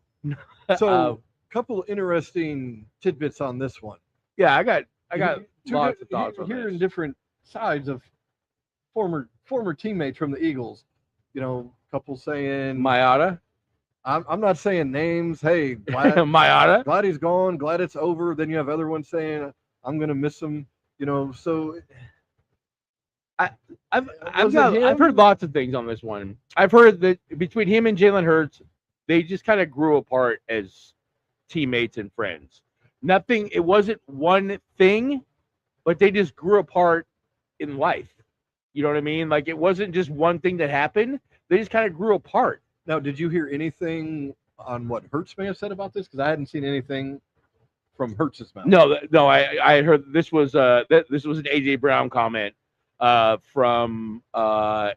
So, couple interesting tidbits on this one. Yeah, I got lots of thoughts on hearing this. different sides of former teammates from the Eagles. Couple saying Mayotta. I'm not saying names. Hey, glad Mayotta. Glad he's gone. Glad it's over. Then you have other ones saying I'm gonna miss him. So I've heard lots of things on this one. I've heard that between him and Jalen Hurts, they just kind of grew apart as teammates and friends. Nothing, it wasn't one thing, but they just grew apart in life. You know what I mean? Like it wasn't just one thing that happened. They just kind of grew apart. Now, did you hear anything on what Hertz may have said about this? Because I hadn't seen anything from Hertz's mouth. No, I had heard this was an AJ Brown comment from Maria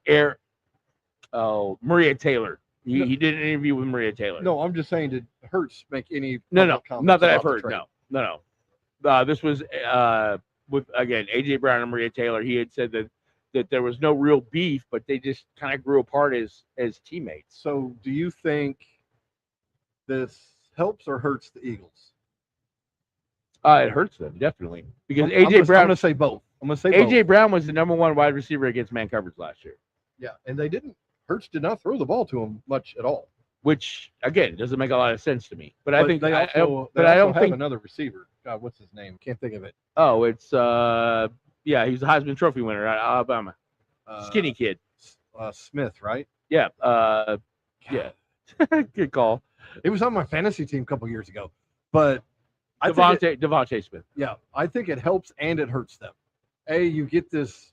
Taylor. He did an interview with Maria Taylor. No, I'm just saying, did Hertz make any No, comments not that I've about the heard. trade? No. This was with again AJ Brown and Maria Taylor. He had said that there was no real beef, but they just kind of grew apart as teammates. So, do you think this helps or hurts the Eagles? It hurts them definitely because I'm AJ Brown. I'm going to say both. AJ Brown was the #1 wide receiver against man coverage last year. Yeah, and they didn't. Hertz did not throw the ball to him much at all. Which again doesn't make a lot of sense to me. But I think they I also don't have think another receiver. God, what's his name? Can't think of it. Oh, it's yeah, he's a Heisman Trophy winner at Alabama. Skinny kid. Smith, right? Yeah. Yeah. Good call. It was on my fantasy team a couple years ago, but Devontae Smith. Yeah, I think it helps and it hurts them. You get this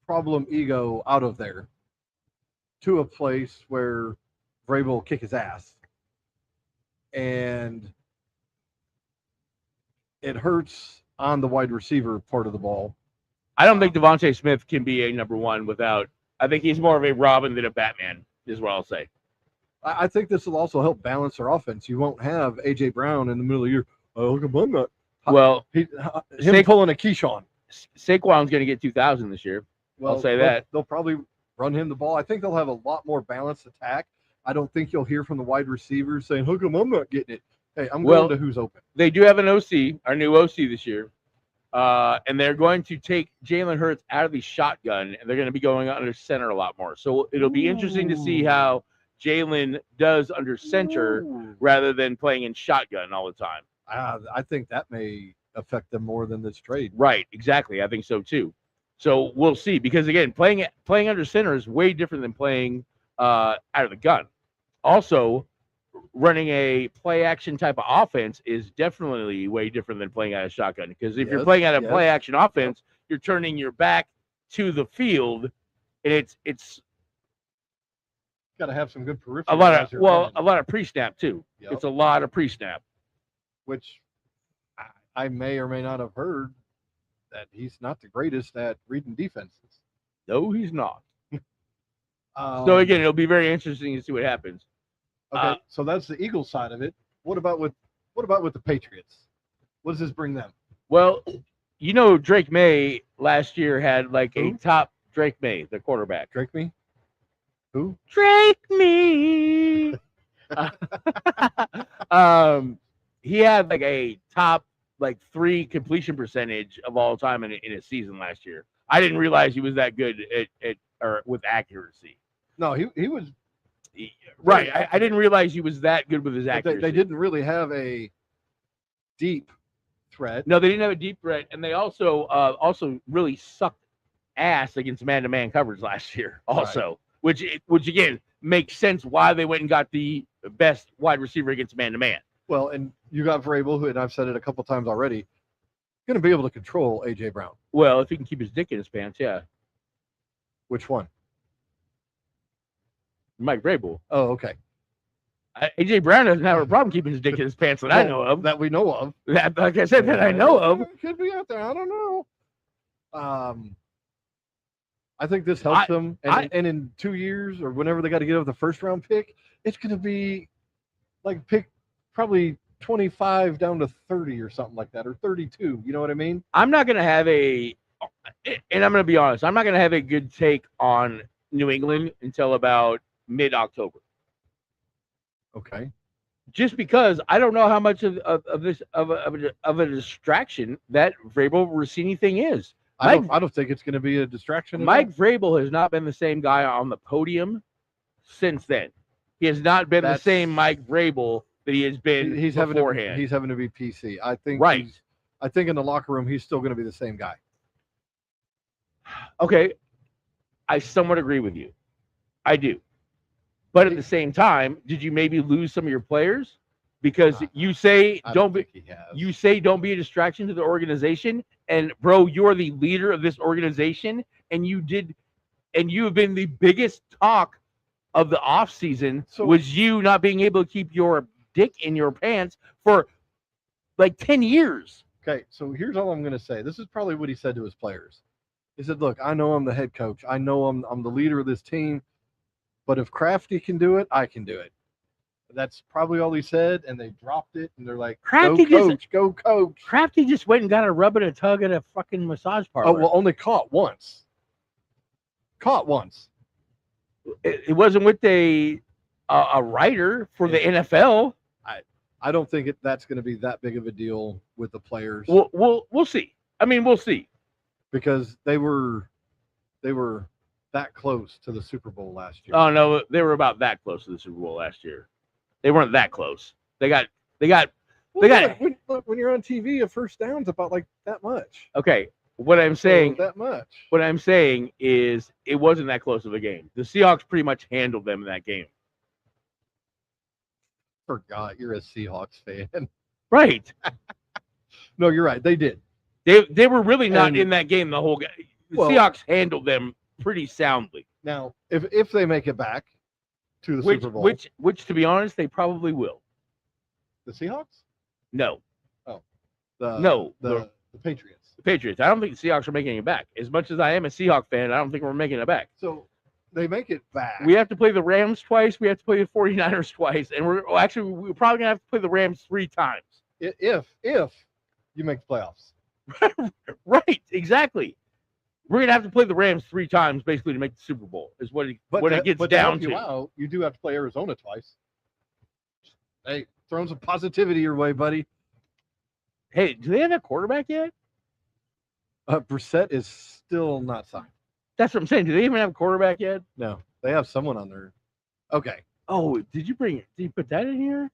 problem ego out of there to a place where Vrabel will kick his ass, and it hurts on the wide receiver part of the ball. I don't think Devontae Smith can be a #1 without. I think he's more of a Robin than a Batman, is what I'll say. I think this will also help balance their offense. You won't have AJ Brown in the middle of the year. Oh, look at Bumnut. Well, him pulling a Keyshawn. Saquon's going to get 2,000 this year. Well, I'll say that. They'll probably run him the ball. I think they'll have a lot more balanced attack. I don't think you'll hear from the wide receivers saying, "How come I'm not getting it?" Hey, I'm going to who's open. They do have an OC, our new OC this year. And they're going to take Jalen Hurts out of the shotgun, and they're going to be going under center a lot more. So it'll be interesting to see how Jalen does under center rather than playing in shotgun all the time. I think that may affect them more than this trade. Right, exactly. I think so too. So we'll see, because again, playing under center is way different than playing out of the gun. Also, running a play action type of offense is definitely way different than playing out of shotgun. Because if you're playing out of play action offense, you're turning your back to the field, and it's got to have some good peripheral. A lot of pre-snap too. Yep. It's a lot of pre-snap, which I may or may not have heard that he's not the greatest at reading defenses. No, he's not. So again, it'll be very interesting to see what happens. Okay, so that's the Eagles side of it. What about with the Patriots? What does this bring them? Well, Drake May last year had like a top Drake May, the quarterback. Drake May? Who? Drake May. He had like a top 3 completion percentage of all time in a season last year. I didn't realize he was that good at with accuracy. No, he was right. I didn't realize he was that good with his accuracy. They didn't really have a deep threat. No, they didn't have a deep threat, and they also really sucked ass against man-to-man coverage last year. Also, right. which again makes sense why they went and got the best wide receiver against man-to-man. Well, and you got Vrabel, who, and I've said it a couple times already, going to be able to control AJ Brown. Well, if he can keep his dick in his pants, yeah. Which one? Mike Vrabel. Oh, okay. AJ Brown doesn't have a problem keeping his dick in his pants that I know of. That we know of. Like I said, that I know of. It could be out there. I don't know. I think this helps them. And in 2 years or whenever they got to get over the first round pick, it's going to be like pick probably 25 down to 30 or something like that, or 32. You know what I mean? I'm not going to have and I'm going to be honest, I'm not going to have a good take on New England until about mid-October. Okay. Just because I don't know how much of a distraction that Vrabel-Rossini thing is. I don't think it's going to be a distraction. Mike Vrabel has not been the same guy on the podium since then. He has not been the same Mike Vrabel that he has been beforehand. He's having to be PC. I think. Right. I think in the locker room he's still going to be the same guy. Okay, I somewhat agree with you. I do. But at the same time, did you maybe lose some of your players because you say I don't be think he has. you say don't be a distraction to the organization, and bro, you're the leader of this organization, and you have been the biggest talk of the off season was you not being able to keep your dick in your pants for like 10 years. Okay, so here's all I'm going to say. This is probably what he said to his players. He said, "Look, I know I'm the head coach. I know I'm the leader of this team, but if Crafty can do it, I can do it." That's probably all he said, and they dropped it, and they're like, go coach. Crafty just went and got a rub and a tug at a fucking massage parlor. Oh, well, only caught once. It wasn't with a writer for the NFL. I don't think that's going to be that big of a deal with the players. We'll see. I mean, we'll see. Because they were that close to the Super Bowl last year. Oh no, they were about that close to the Super Bowl last year. They weren't that close. They got. When you're on TV, a first down's about like that much. Okay, what I'm saying that much. What I'm saying is it wasn't that close of a game. The Seahawks pretty much handled them in that game. Forgot you're a Seahawks fan, right? No, you're right. They did. They were really not in that game the whole game. The Seahawks handled them pretty soundly. Now, if they make it back to the Super Bowl, which to be honest, they probably will. The Seahawks? No. Oh. The Patriots. The Patriots. I don't think the Seahawks are making it back. As much as I am a Seahawks fan, I don't think we're making it back. So they make it back. We have to play the Rams twice. We have to play the 49ers twice. And we're probably going to have to play the Rams 3 times. If you make the playoffs. Right, exactly. We're gonna have to play the Rams 3 times basically to make the Super Bowl. Is what it gets down to. You do have to play Arizona twice. Hey, throwing some positivity your way, buddy. Hey, do they have a quarterback yet? Brissett is still not signed. That's what I'm saying. Do they even have a quarterback yet? No, they have someone on there. Okay. Oh, did you put that in here?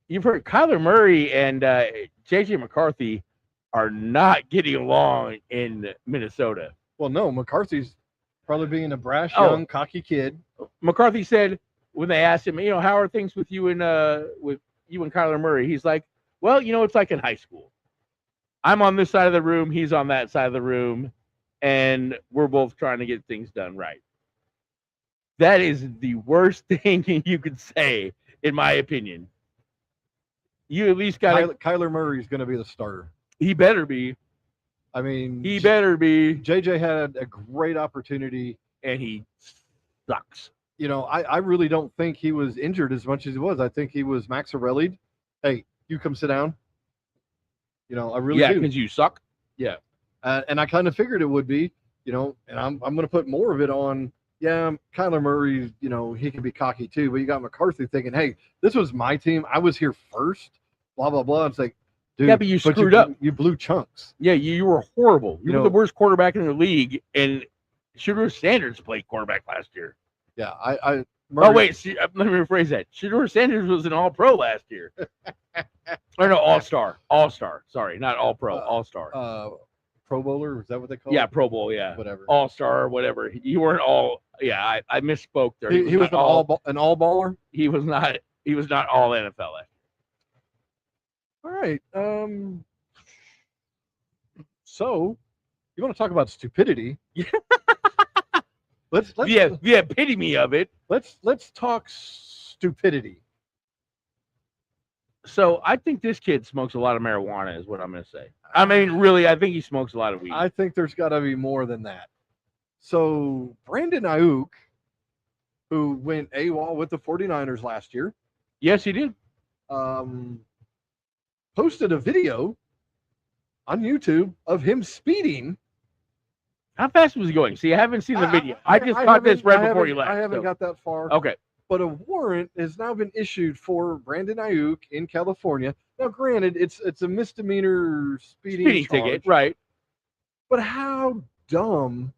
You've heard Kyler Murray and JJ McCarthy are not getting along in Minnesota. Well, no, McCarthy's probably being a brash, young, cocky kid. McCarthy said when they asked him, how are things with you and Kyler Murray? He's like, well, it's like in high school. I'm on this side of the room, he's on that side of the room, and we're both trying to get things done right. That is the worst thing you could say, in my opinion. You at least got Kyler Murray's going to be the starter. He better be. I mean, he better be. JJ had a great opportunity, and he sucks. I really don't think he was injured as much as he was. I think he was Maxarelli'd. Hey, you come sit down. I really do. Yeah, because you suck. Yeah, and I kind of figured it would be. And I'm going to put more of it on. Yeah, Kyler Murray. He can be cocky too, but you got McCarthy thinking, hey, this was my team. I was here first. Blah blah blah. It's like, dude, yeah, but you screwed up. You blew chunks. Yeah, you were horrible. You were the worst quarterback in the league, and Shedeur Sanders played quarterback last year. Yeah, Murray, oh wait, let me rephrase that. Shedeur Sanders was an All-Pro last year. Or no, All-Star. Sorry, not All-Pro. All-Star. Pro Bowler, is that what they call it? Yeah, Pro Bowl. Yeah, whatever. All-Star, whatever. You weren't all. Yeah, I misspoke there. He was an all-baller. He was not. He was not all NFL last year. All right. So, you want to talk about stupidity? let's the epitome of it. Let's talk stupidity. So I think this kid smokes a lot of marijuana, is what I'm going to say. I mean, really, I think he smokes a lot of weed. I think there's got to be more than that. So Brandon Ayuk, who went AWOL with the 49ers last year. Yes, he did. Posted a video on YouTube of him speeding. How fast was he going? See, I haven't seen the video. I just caught this right before you left. I haven't got that far. Okay. But a warrant has now been issued for Brandon Ayuk in California. Now, granted, it's a misdemeanor speeding ticket, right? But how dumb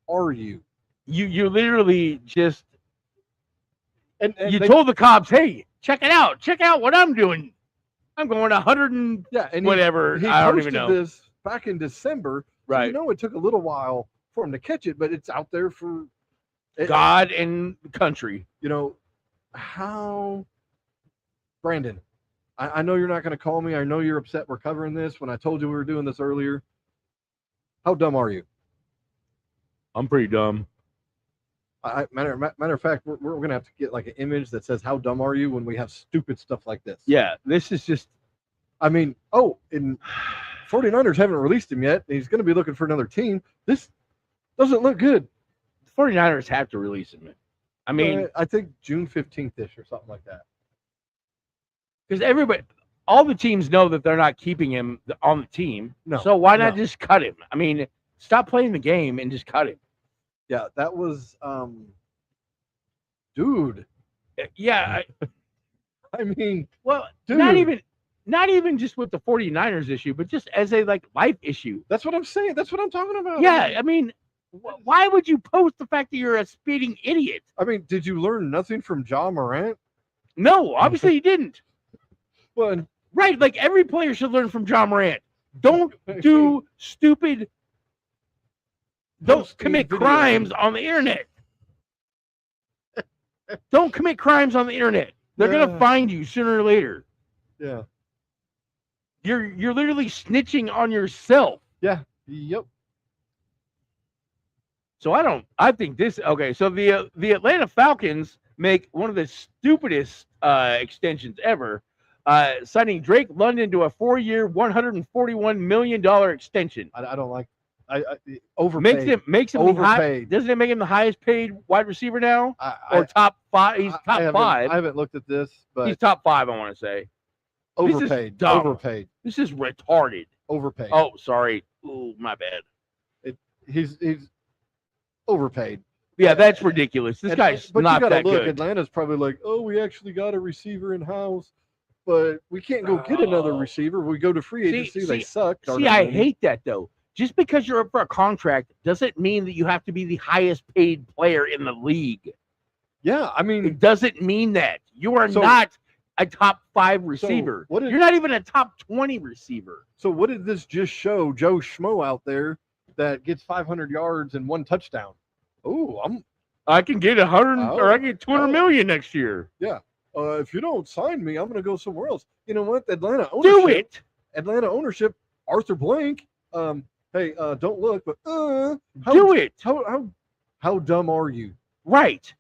are you? You literally just and you told the cops, hey, check it out what I'm doing. I'm going 100 and whatever. I don't even know. This back in December, right? So it took a little while for him to catch it, but it's out there for God and country. You know, how, Brandon, I know you're not going to call me. I know you're upset we're covering this when I told you we were doing this earlier. How dumb are you? I'm pretty dumb. Matter of fact, we're going to have to get like an image that says, how dumb are you when we have stupid stuff like this? Yeah, this is just. I mean, and 49ers haven't released him yet. He's going to be looking for another team. This doesn't look good. The 49ers have to release him. I mean, I think June 15th-ish or something like that. Because all the teams know that they're not keeping him on the team. No, so why not just cut him? I mean, stop playing the game and just cut him. Yeah, that was, dude. Yeah. I mean, well, dude. not even just with the 49ers issue, but just as a life issue. That's what I'm saying. That's what I'm talking about. Yeah, I mean, why would you post the fact that you're a speeding idiot? I mean, did you learn nothing from Ja Morant? No, obviously you didn't. Well, right, like every player should learn from Ja Morant. Don't do stupid. Don't commit crimes on the internet. Don't commit crimes on the internet. They're gonna find you sooner or later. Yeah. You're literally snitching on yourself. Yeah. Yep. So I think this. Okay, so the Atlanta Falcons make one of the stupidest extensions ever, signing Drake London to a 4-year, $141 million extension. I don't like. Overpaid. Makes him overpaid. Doesn't it make him the highest paid wide receiver now? Or top 5? He's top 5. I haven't looked at this, but he's top 5. I want to say. Overpaid. Overpaid. This is retarded. Overpaid. Oh, sorry. Oh, my bad. He's overpaid. Yeah, that's ridiculous. This guy's but not you gotta that look, good. Atlanta's probably like, oh, we actually got a receiver in house, but we can't go get another receiver. We go to free agency. They suck. I hate that though. Just because you're up for a contract doesn't mean that you have to be the highest paid player in the league. Yeah, I mean, it doesn't mean that. You are not a top 5 receiver. You're not even a top 20 receiver. So what did this just show Joe Schmo out there that gets 500 yards and 1 touchdown? Oh, I can get 100 or I get 200 million next year. Yeah. If you don't sign me, I'm going to go somewhere else. You know what? Atlanta ownership. Do it. Atlanta ownership. Arthur Blank. Hey, don't look, but do it. How dumb are you? Right.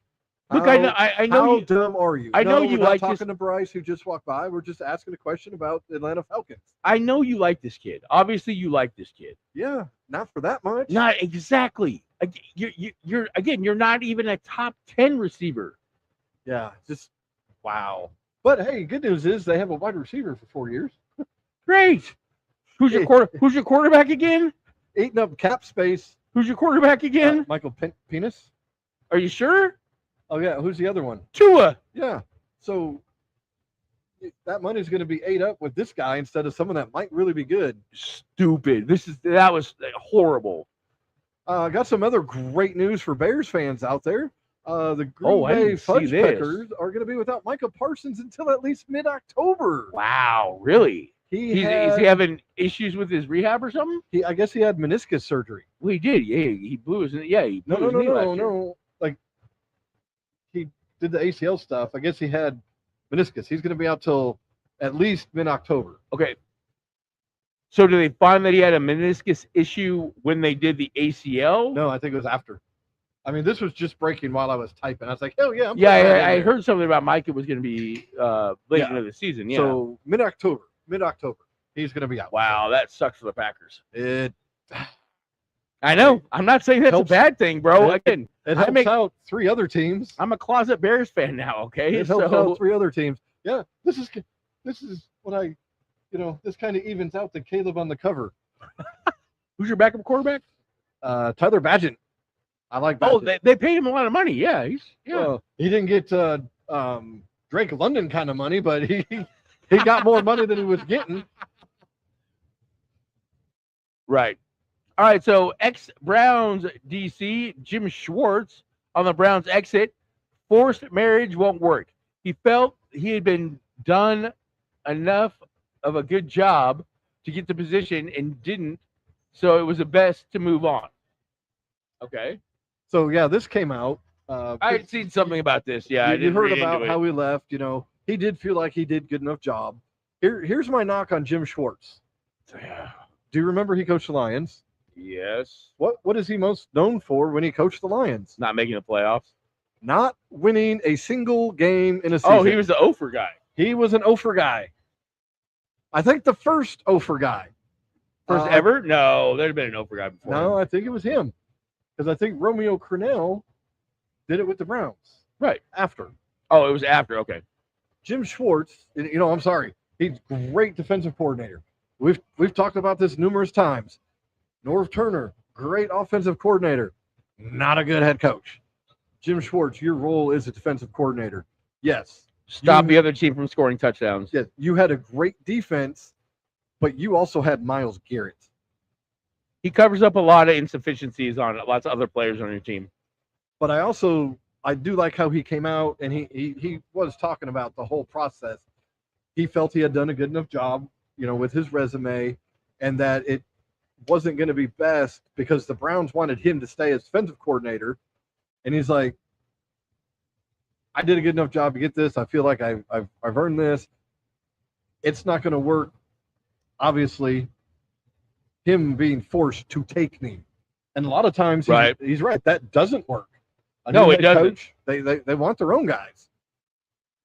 Look, I know. How dumb are you? I know you like talking to Bryce, who just walked by. We're just asking a question about the Atlanta Falcons. I know you like this kid. Obviously, you like this kid. Yeah, not for that much. Not exactly. You're not even a top 10 receiver. Yeah, just wow. But hey, good news is they have a wide receiver for 4 years. Great. Who's your quarterback again? Eating up cap space. Who's your quarterback again? Michael Penis. Are you sure? Oh yeah, who's the other one? Tua. Yeah. So that money's going to be ate up with this guy instead of someone that might really be good. Stupid. That was horrible. Got some other great news for Bears fans out there. The Green Bay Fudge Peckers are going to be without Micah Parsons until at least mid-October. Wow, really? Is he having issues with his rehab or something? I guess he had meniscus surgery. Well, he did. Yeah, he blew his. Yeah, he blew his knee last year. No. Like he did the ACL stuff. I guess he had meniscus. He's going to be out till at least mid-October. Okay. So do they find that he had a meniscus issue when they did the ACL? No, I think it was after. I mean, this was just breaking while I was typing. I was like, hell yeah. I heard something about Micah was going to be late into the season. Yeah. So mid-October, he's going to be out. Wow, that sucks for the Packers. I know. I'm not saying that's a bad thing, bro. Again, it helps out 3 other teams. I'm a closet Bears fan now, okay? It helps out 3 other teams. Yeah, this is when I, this kind of evens out the Caleb on the cover. Who's your backup quarterback? Tyler Bagent. I like that. Oh, they paid him a lot of money. Yeah, he didn't get Drake London kind of money, but he got more money than he was getting. Right. All right. So ex-Browns DC Jim Schwartz on the Browns exit. Forced marriage won't work. He felt he had been done enough of a good job to get the position and didn't, so it was the best to move on. Okay. So yeah, this came out. I had seen something about this. Yeah, I you didn't heard read about into how he left. He did feel like he did good enough job. Here's my knock on Jim Schwartz. it. Do you remember he coached the Lions? Yes. What is he most known for when he coached the Lions? Not making the playoffs. Not winning a single game in a season. Oh, he was the Ofer guy. He was an Ofer guy. I think the first Ofer guy. First ever? No, there'd have been an Ofer guy before. No, I think it was him. Because I think Romeo Crennel did it with the Browns. Right. After. Oh, it was after. Okay. Jim Schwartz, I'm sorry. He's a great defensive coordinator. We've talked about this numerous times. Norv Turner, great offensive coordinator, not a good head coach. Jim Schwartz, your role is a defensive coordinator. Yes. Stop the other team from scoring touchdowns. Yes, you had a great defense, but you also had Myles Garrett. He covers up a lot of insufficiencies on lots of other players on your team. But I do like how he came out and he was talking about the whole process. He felt he had done a good enough job, with his resume, and that it wasn't going to be best because the Browns wanted him to stay as defensive coordinator. And he's like, I did a good enough job to get this. I feel like I've earned this. It's not going to work. Obviously, him being forced to take me. And a lot of times he's right. That doesn't work. No, it doesn't. Coach, they want their own guys.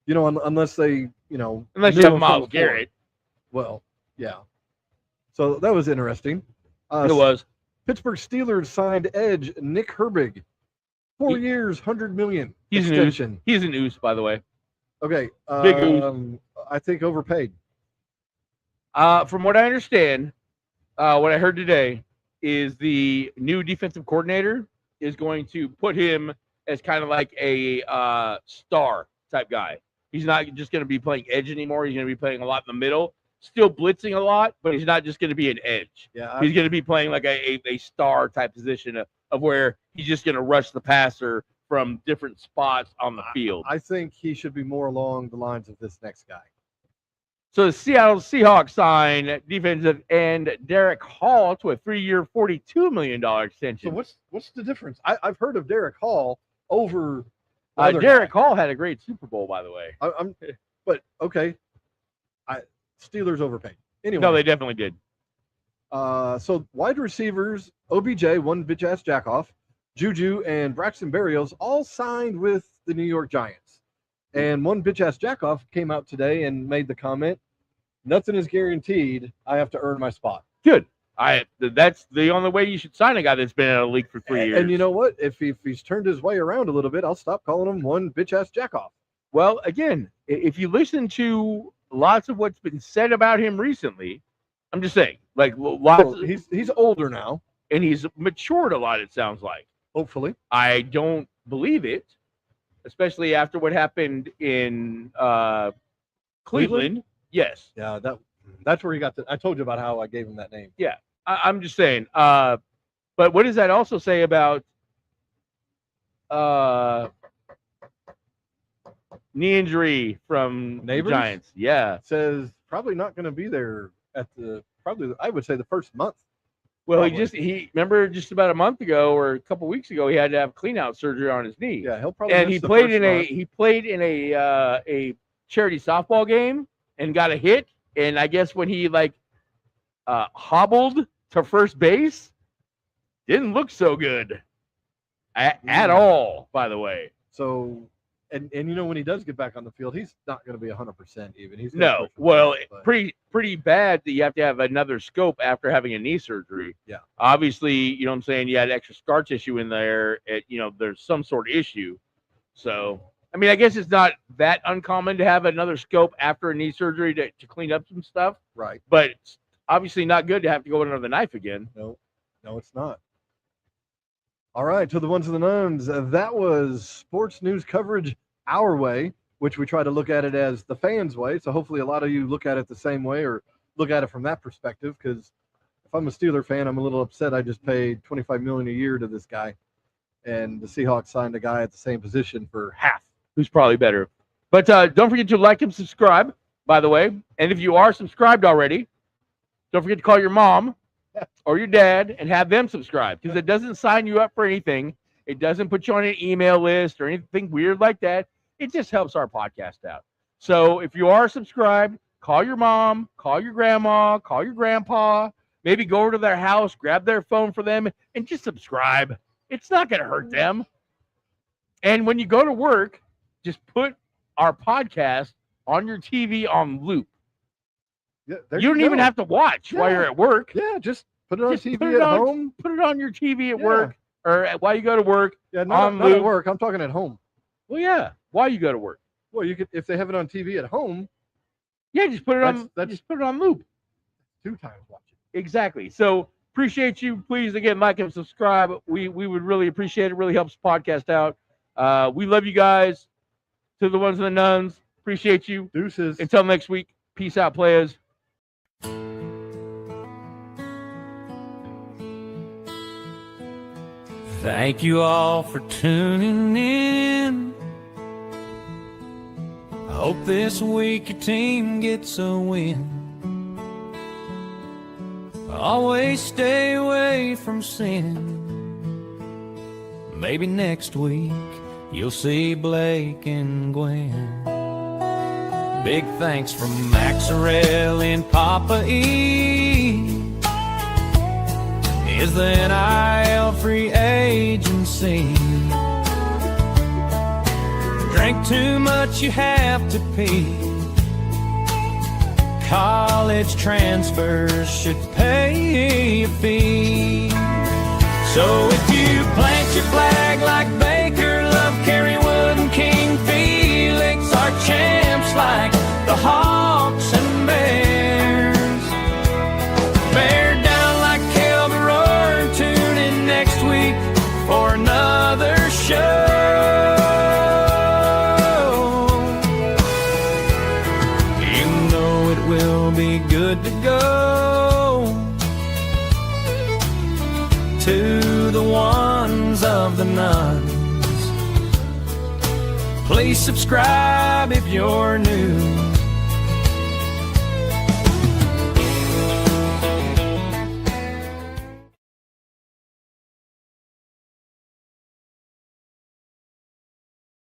Unless they, unless you have Myles Garrett. Well, yeah. So that was interesting. It was. Pittsburgh Steelers signed edge Nick Herbig. 4 years, $100 million. He's extension. an oos. He's an oos, by the way. Okay. Big oos. I think overpaid. From what I understand, what I heard today is the new defensive coordinator is going to put him as kind of like a star type guy. He's not just going to be playing edge anymore. He's going to be playing a lot in the middle, still blitzing a lot, but he's not just going to be an edge. Yeah, he's going to be playing like a star type position of where he's just going to rush the passer from different spots on the field. I think he should be more along the lines of this next guy. So the Seattle Seahawks signed defensive end Derek Hall to a 3-year, $42 million extension. So what's the difference? I've heard of Derek Hall over Derek Hall had a great Super Bowl, by the way. But okay. Steelers overpaid. Anyway. No, they definitely did. So wide receivers, OBJ, one bitch-ass jackoff, Juju, and Braxton Berrios all signed with the New York Giants. And one bitch-ass jackoff came out today and made the comment, nothing is guaranteed. I have to earn my spot. Good. That's the only way you should sign a guy that's been in a league for 3 years. And you know what? If he's turned his way around a little bit, I'll stop calling him one bitch-ass jackoff. Well, again, if you listen to lots of what's been said about him recently, I'm just saying, like he's older now, and he's matured a lot. It sounds like. Hopefully, I don't believe it, especially after what happened in Cleveland. Yes. Yeah, that's where he got I told you about how I gave him that name. Yeah, I'm just saying. But what does that also say about knee injury from Neighbors? Giants? Yeah, it says probably not going to be there at I would say the first month. Well, he remember just about a month ago or a couple weeks ago, he had to have clean out surgery on his knee. Yeah, he'll probably. And he played in a charity softball game and got a hit. And I guess when he hobbled to first base, didn't look so good at all. By the way. So, and when he does get back on the field, he's not going to be 100% even. He's pretty bad that you have to have another scope after having a knee surgery. Yeah. Obviously, you know what I'm saying, you had extra scar tissue in there. There's some sort of issue. So, I mean, I guess it's not that uncommon to have another scope after a knee surgery to clean up some stuff. Right. But it's obviously not good to have to go under the knife again. No, it's not. All right, to the ones and the nuns, that was sports news coverage our way, which we try to look at it as the fans' way. So hopefully a lot of you look at it the same way or look at it from that perspective, because if I'm a Steeler fan, I'm a little upset I just paid $25 million a year to this guy, and the Seahawks signed a guy at the same position for half. Who's probably better. But don't forget to like and subscribe, by the way. And if you are subscribed already, don't forget to call your mom or your dad and have them subscribe, because it doesn't sign you up for anything. It doesn't put you on an email list or anything weird like that. It just helps our podcast out. So if you are subscribed, call your mom, call your grandma, call your grandpa, maybe go over to their house, grab their phone for them, and just subscribe. It's not going to hurt them. And when you go to work, just put our podcast on your TV on loop. Yeah, you don't even have to watch while you're at work. Yeah, just put it on Just TV put it at on- home. Put it on your TV at work or while you go to work. Yeah, not on at loop. work. I'm talking at home. Well, yeah, while you go to work. Well, you could if they have it on TV at home. Yeah, just put it on. That's Just put it on loop. 2 times watching. Exactly. So appreciate you. Please again like and subscribe. We would really appreciate it. Really helps the podcast out. We love you guys. To the ones and the nuns, appreciate you. Deuces. Until next week. Peace out, players. Thank you all for tuning in. I hope this week your team gets a win. Always stay away from sin. Maybe next week you'll see Blake and Gwen. Big thanks from Maxarelli and Poppa is the NIL free agency. Drink too much, you have to pee. College transfers should pay a fee. So if you plant your flag like Baker, Love, Kerrywood, and King Felix, our champs like the Hawks and Bears, bear down like Kel Roar. Tune in next week for another show. You know it will be good to go to the ones of the nuns. Please subscribe if you're new.